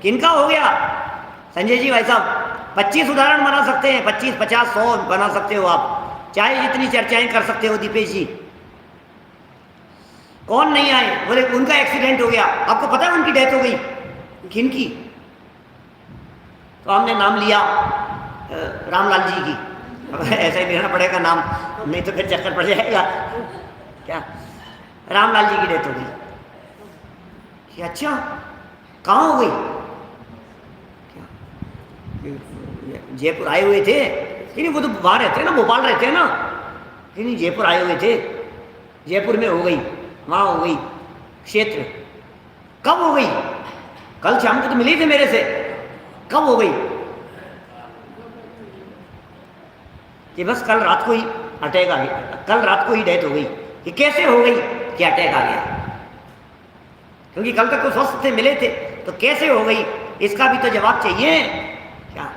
A: किनका हो गया? संजय जी भाई साहब 25 उदाहरण बना सकते हैं, 25, 50, 100 बना सकते हो आप, चाहे जितनी चर्चाएं कर सकते हो। दीपेश जी, कौन नहीं आए? बोले उनका एक्सीडेंट हो गया। आपको पता है उनकी डेथ हो गई, किनकी? तो हमने नाम लिया रामलाल जी की। अब ऐसा ही लेना पड़ेगा नाम, नहीं तो फिर चक्कर पड़ जाएगा। क्या रामलाल जी की डेथ हो गई? अच्छा, कहाँ हो गई? जयपुर आए हुए थे कि नहीं? वो तो वहाँ रहते हैं ना, भोपाल रहते हैं ना, कि नहीं? जयपुर आए हुए थे, जयपुर में हो गई, वहाँ हो गई, क्षेत्र। कब हो गई? कल शाम को तो मिली थे मेरे से, कब हो गई? कि बस कल रात को ही अटैक आ गया, कल रात को ही डेथ हो गई। कि कैसे हो गई? कि अटैक आ गया, क्योंकि कल तक तो स्वस्थ थे, मिले थे, तो कैसे हो गई? इसका भी तो जवाब चाहिए। क्या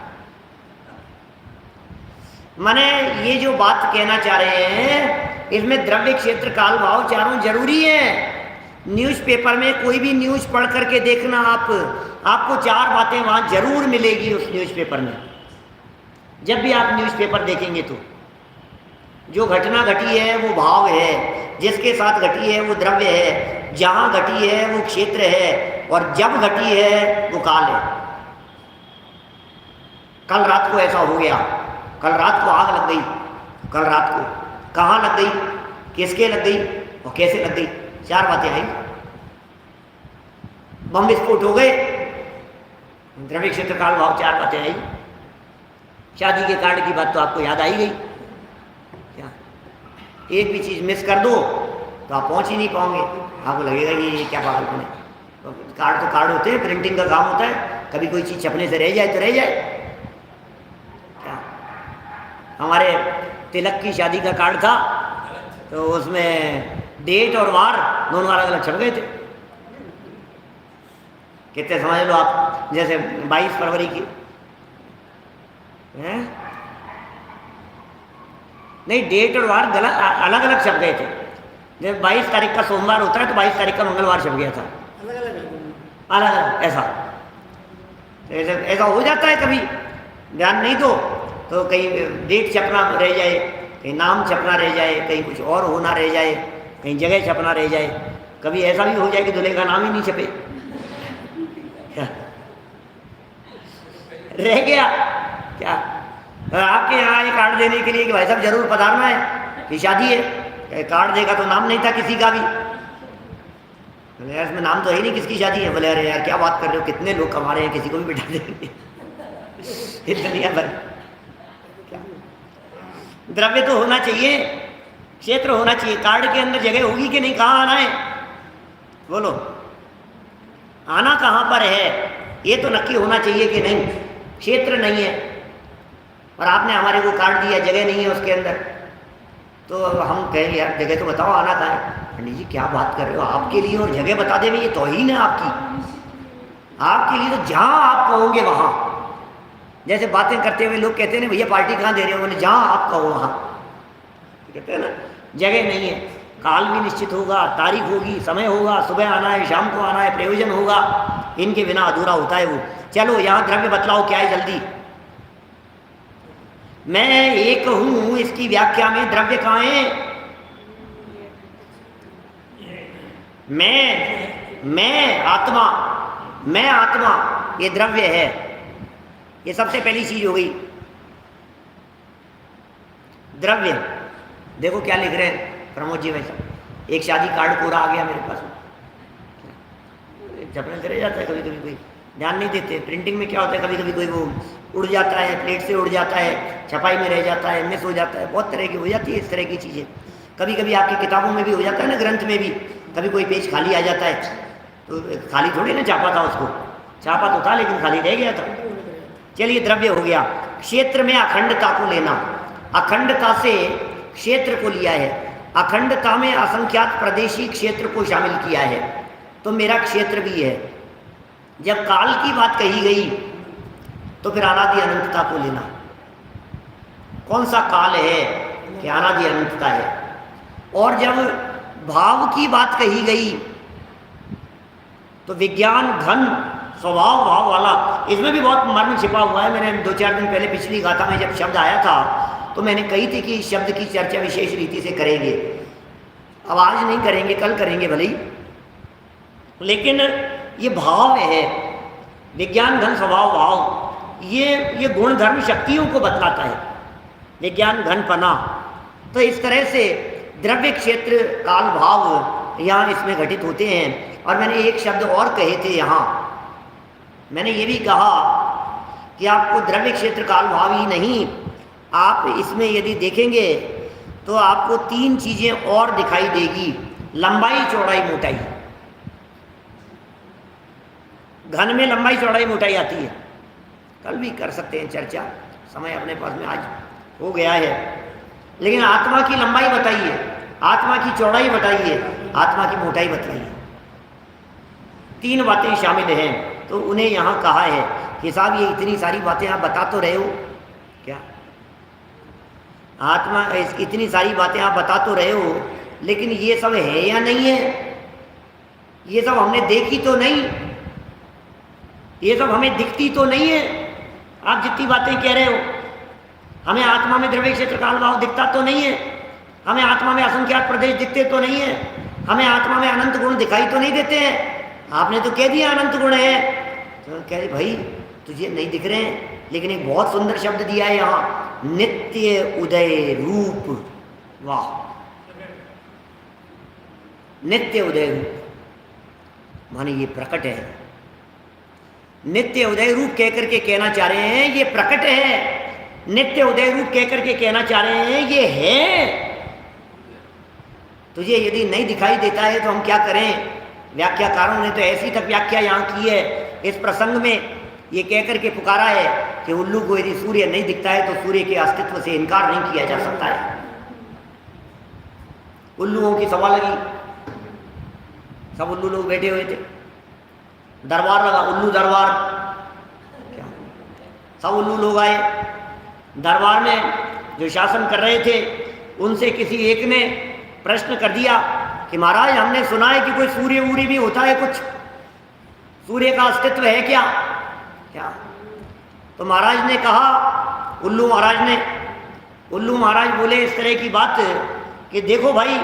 A: माने ये जो बात कहना चाह रहे हैं, इसमें द्रव्य क्षेत्र काल भाव चारों जरूरी है। न्यूज़पेपर में कोई भी न्यूज़ पढ़ करके देखना आप, आपको 4 बातें वहां जरूर मिलेगी उस न्यूज़पेपर में। जब भी आप न्यूज़पेपर देखेंगे तो जो घटना घटी है वो भाव है, जिसके साथ घटी है वो द्रव्य है, जहां घटी है वो क्षेत्र है, और जब घटी है वो काल है। कल रात को ऐसा हो गया, कल रात को आग लग गई, कल रात को कहाँ लग गई, किसके लग गई और कैसे लग गई, 4 बातें आई। बम विस्फोट हो गए, द्रव्य क्षेत्र काल भाव, 4 बातें आई। शादी के कार्ड की बात तो आपको याद आई गई। क्या एक भी चीज़ मिस कर दो तो आप पहुंच ही नहीं पाओगे, आपको लगेगा कि ये क्या पागलपन है। तो कार्ड होते हैं, प्रिंटिंग का काम होता है, कभी कोई चीज़ छपने से रह जाए तो रह जाए। क्या हमारे तिलक की शादी का कार्ड था, तो उसमें डेट और वार दोनों अलग अलग छप गए थे। कितने समझ लो आप, जैसे 22 फरवरी की है? नहीं, डेट और वार गलत, अलग अलग छप गए थे। जब 22 तारीख का सोमवार होता है तो 22 तारीख का मंगलवार छप गया था, अलग अलग। ऐसा हो जाता है, कभी ध्यान नहीं दो तो कहीं डेट छपना रह जाए, कहीं नाम छपना रह जाए, कहीं कुछ और होना रह जाए, कहीं जगह छपना रह जाए। कभी ऐसा भी हो जाए कि दूल्हे का नाम ही नहीं छपे, रह गया। क्या आपके यहाँ ये कार्ड देने के लिए कि भाई साहब जरूर पधारना है कि शादी है, कार्ड देगा तो नाम नहीं था किसी का भी, बोले यार इसमें नाम तो है नहीं, किसकी शादी है? बोले अरे यार क्या बात कर रहे हो, कितने लोग कमा रहे हैं, किसी को भी बिठा देंगे दुनिया भर। द्रव्य तो होना चाहिए, क्षेत्र होना चाहिए। कार्ड के अंदर जगह होगी कि नहीं? कहाँ आना है बोलो, आना कहाँ पर है ये तो नक्की होना चाहिए कि नहीं। क्षेत्र नहीं है और आपने हमारे को कार्ड दिया, जगह नहीं है उसके अंदर, तो हम कहेंगे यार जगह तो बताओ, आना कहाँ है? पंडित जी क्या बात कर रहे हो, आपके लिए और जगह बता देंगे, ये तौहीन है आपकी। आपके लिए तो जहाँ आप कहोगे वहाँ, जैसे बातें करते हुए लोग कहते हैं ना भैया पार्टी कहाँ दे रहे हो, बोले जहाँ आप कहो वहाँ। कहते हैं ना जगह नहीं है, काल भी निश्चित होगा, तारीख होगी, समय होगा, सुबह आना है, शाम को आना है, प्रयोजन होगा, इनके बिना अधूरा होता है वो। चलो यहाँ द्रव्य बतलाओ क्या है जल्दी। मैं एक हूं, इसकी व्याख्या में द्रव्य कहाँ है? मैं आत्मा, मैं आत्मा, ये द्रव्य है। ये सबसे पहली चीज हो गई द्रव्य। देखो क्या लिख रहे हैं प्रमोद जी वैसा, एक शादी कार्ड पूरा आ गया मेरे पास, झपने चले जाता है कभी कभी, कोई ध्यान नहीं देते। प्रिंटिंग में क्या होता है, कभी कभी कोई वो उड़ जाता है, प्लेट से उड़ जाता है, छपाई में रह जाता है, मिस हो जाता है, बहुत तरह की हो जाती है इस तरह की चीज़ें। कभी कभी आपकी किताबों में भी हो जाता है ना, ग्रंथ में भी कभी कोई पेज खाली आ जाता है, तो खाली थोड़ी ना छापा था उसको, छापा तो था लेकिन खाली रह गया था। चलिए द्रव्य हो गया। क्षेत्र में अखंडता को लेना, अखंडता से क्षेत्र को लिया है, अखंडता में असंख्यात प्रदेशी क्षेत्र को शामिल किया है, तो मेरा क्षेत्र भी है। जब काल की बात कही गई तो फिर अनादि अनंतता को लेना। कौन सा काल है कि अनादि अनंतता है। और जब भाव की बात कही गई तो विज्ञान घन स्वभाव भाव वाला, इसमें भी बहुत मर्म छिपा हुआ है। मैंने 2-4 दिन पहले पिछली गाथा में जब शब्द आया था तो मैंने कही थी कि इस शब्द की चर्चा विशेष रीति से करेंगे। अब आज नहीं करेंगे, कल करेंगे भले ही, लेकिन ये भाव है, विज्ञान घन स्वभाव भाव, ये गुण धर्म शक्तियों को बतलाता है, विज्ञान घन पना। तो इस तरह से द्रव्य क्षेत्र काल भाव यहाँ इसमें घटित होते हैं। और मैंने एक शब्द और कहे थे यहाँ, मैंने ये भी कहा कि आपको द्रव्य क्षेत्र काल भाव ही नहीं, आप इसमें यदि देखेंगे तो आपको 3 चीजें और दिखाई देगी, लंबाई चौड़ाई मोटाई। घन में लंबाई चौड़ाई मोटाई आती है, कल भी कर सकते हैं चर्चा, समय अपने पास में आज हो गया है। लेकिन आत्मा की लंबाई बताइए, आत्मा की चौड़ाई बताइए, आत्मा की मोटाई बताइए। 3 बातें शामिल हैं। तो उन्हें यहाँ कहा है कि साहब ये इतनी सारी बातें आप बता तो रहे हो, क्या आत्मा, इतनी सारी बातें आप बता तो रहे हो, लेकिन ये सब है या नहीं है? ये सब हमने देखी तो नहीं, ये सब हमें दिखती तो नहीं है। आप जितनी बातें कह रहे हो, हमें आत्मा में द्रव्य क्षेत्र काल भाव दिखता तो नहीं है, हमें आत्मा में असंख्यात प्रदेश दिखते तो नहीं है, हमें आत्मा में अनंत गुण दिखाई तो नहीं देते हैं। आपने तो कह दिया अनंत गुण है, तो कह रहे भाई तुझे नहीं दिख रहे हैं। लेकिन एक बहुत सुंदर शब्द दिया है यहाँ, नित्य उदय रूप। वाह, नित्य उदय रूप माने ये प्रकट है। नित्य उदय रूप कहकर के कहना चाह रहे हैं ये प्रकट है, नित्य उदय रूप कहकर के कहना चाह रहे हैं ये है। तुझे यदि नहीं दिखाई देता है तो हम क्या करें? व्याख्याकारों ने तो ऐसी तक व्याख्या यहाँ की है इस प्रसंग में, ये कहकर के पुकारा है कि उल्लू को यदि सूर्य नहीं दिखता है तो सूर्य के अस्तित्व से इनकार नहीं किया जा सकता है। उल्लुओं की सभा लगी, सब उल्लू लोग बैठे हुए थे, दरबार लगा, उल्लू दरबार, क्या सब उल्लू लोग आए दरबार में। जो शासन कर रहे थे उनसे किसी एक ने प्रश्न कर दिया कि महाराज हमने सुना है कि कोई सूर्य वूर्य भी होता है, कुछ सूर्य का अस्तित्व है क्या? क्या? तो महाराज ने कहा, उल्लू महाराज बोले इस तरह की बात कि देखो भाई,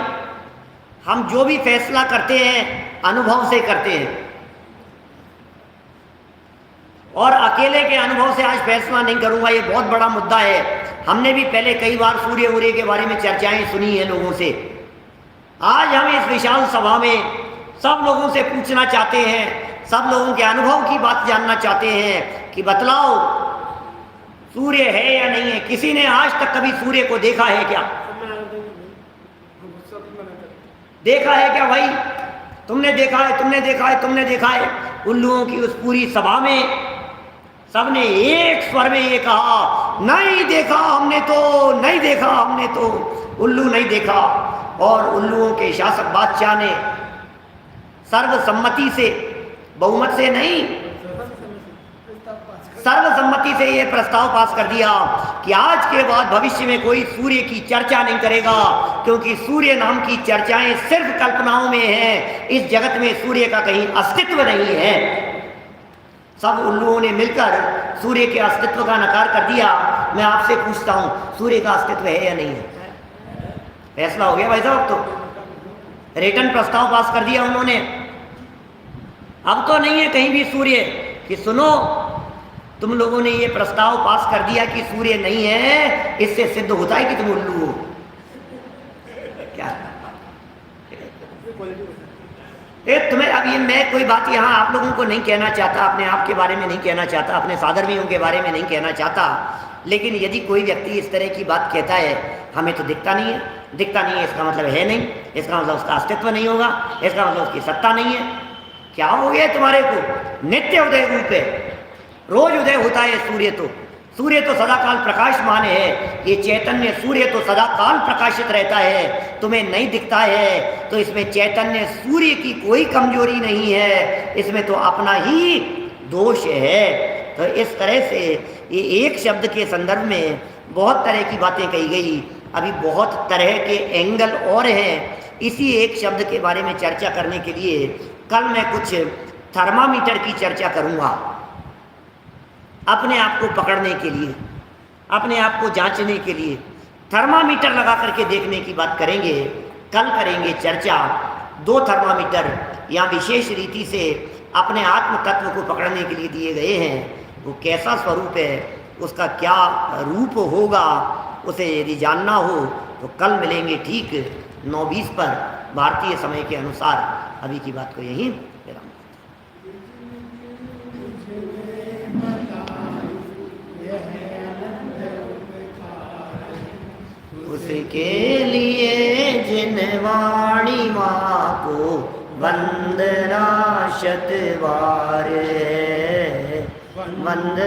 A: हम जो भी फैसला करते हैं अनुभव से करते हैं, और अकेले के अनुभव से आज फैसला नहीं करूंगा, ये बहुत बड़ा मुद्दा है। हमने भी पहले कई बार सूर्य वूर्य के बारे में चर्चाएं सुनी है लोगों से। आज हम इस विशाल सभा में सब लोगों से पूछना चाहते हैं, सब लोगों के अनुभव की बात जानना चाहते हैं कि बतलाओ सूर्य है या नहीं है। किसी ने आज तक कभी सूर्य को देखा है क्या? देखा है क्या भाई? तुमने देखा है, तुमने देखा है, तुमने देखा है? उल्लुओं की उस पूरी सभा में सबने एक स्वर में ये कहा, नहीं देखा हमने तो, नहीं देखा हमने तो, उल्लू नहीं देखा। और उल्लुओं के शासक बादशाह ने सर्वसम्मति से, बहुमत से नहीं, सर्वसम्मति से यह प्रस्ताव पास कर दिया कि आज के बाद भविष्य में कोई सूर्य की चर्चा नहीं करेगा, क्योंकि सूर्य नाम की चर्चाएं सिर्फ कल्पनाओं में है। इस जगत में सूर्य का कहीं अस्तित्व नहीं है। सब उल्लुओं ने मिलकर सूर्य के अस्तित्व का नकार कर दिया। मैं आपसे पूछता हूं, सूर्य का अस्तित्व है या नहीं है? फैसला हो गया भाई साहब। तो रिटर्न प्रस्ताव पास कर दिया उन्होंने। अब तो नहीं है कहीं भी सूर्य कि सुनो, तुम लोगों ने ये प्रस्ताव पास कर दिया कि सूर्य नहीं है, इससे सिद्ध होता है कि तुम उल्लू हो। क्या तुम्हें अब ये मैं कोई बात यहाँ आप लोगों को नहीं कहना चाहता, अपने आप के बारे में नहीं कहना चाहता, अपने साधर्मियों के बारे में नहीं कहना चाहता, लेकिन यदि कोई व्यक्ति इस तरह की बात कहता है, हमें तो दिखता नहीं है, दिखता नहीं है इसका मतलब है नहीं, इसका मतलब उसका अस्तित्व नहीं होगा, इसका मतलब उसकी सत्ता नहीं है। क्या हो गया तुम्हारे को? नित्य उदय रूप है, रोज उदय होता है सूर्य तो। सूर्य तो सदाकाल प्रकाशमान है, ये चैतन्य सूर्य तो सदाकाल प्रकाशित रहता है, तुम्हें नहीं दिखता है तो इसमें चैतन्य सूर्य की कोई कमजोरी नहीं है, इसमें तो अपना ही दोष है। तो इस तरह से ये एक शब्द के संदर्भ में बहुत तरह की बातें कही गई। अभी बहुत तरह के एंगल और हैं। इसी एक शब्द के बारे में चर्चा करने के लिए कल मैं कुछ थर्मामीटर की चर्चा करूँगा, अपने आप को पकड़ने के लिए, अपने आप को जांचने के लिए थर्मामीटर लगा करके देखने की बात करेंगे। कल करेंगे चर्चा। 2 थर्मामीटर यहाँ विशेष रीति से अपने आत्म तत्व को पकड़ने के लिए दिए गए हैं। वो कैसा स्वरूप है, उसका क्या रूप होगा, उसे यदि जानना हो तो कल मिलेंगे ठीक 9:20 पर भारतीय समय के अनुसार। अभी की बात को यहीं विराम। उसके लिए जिन वाणी माँ को वंदना शतवार, वंद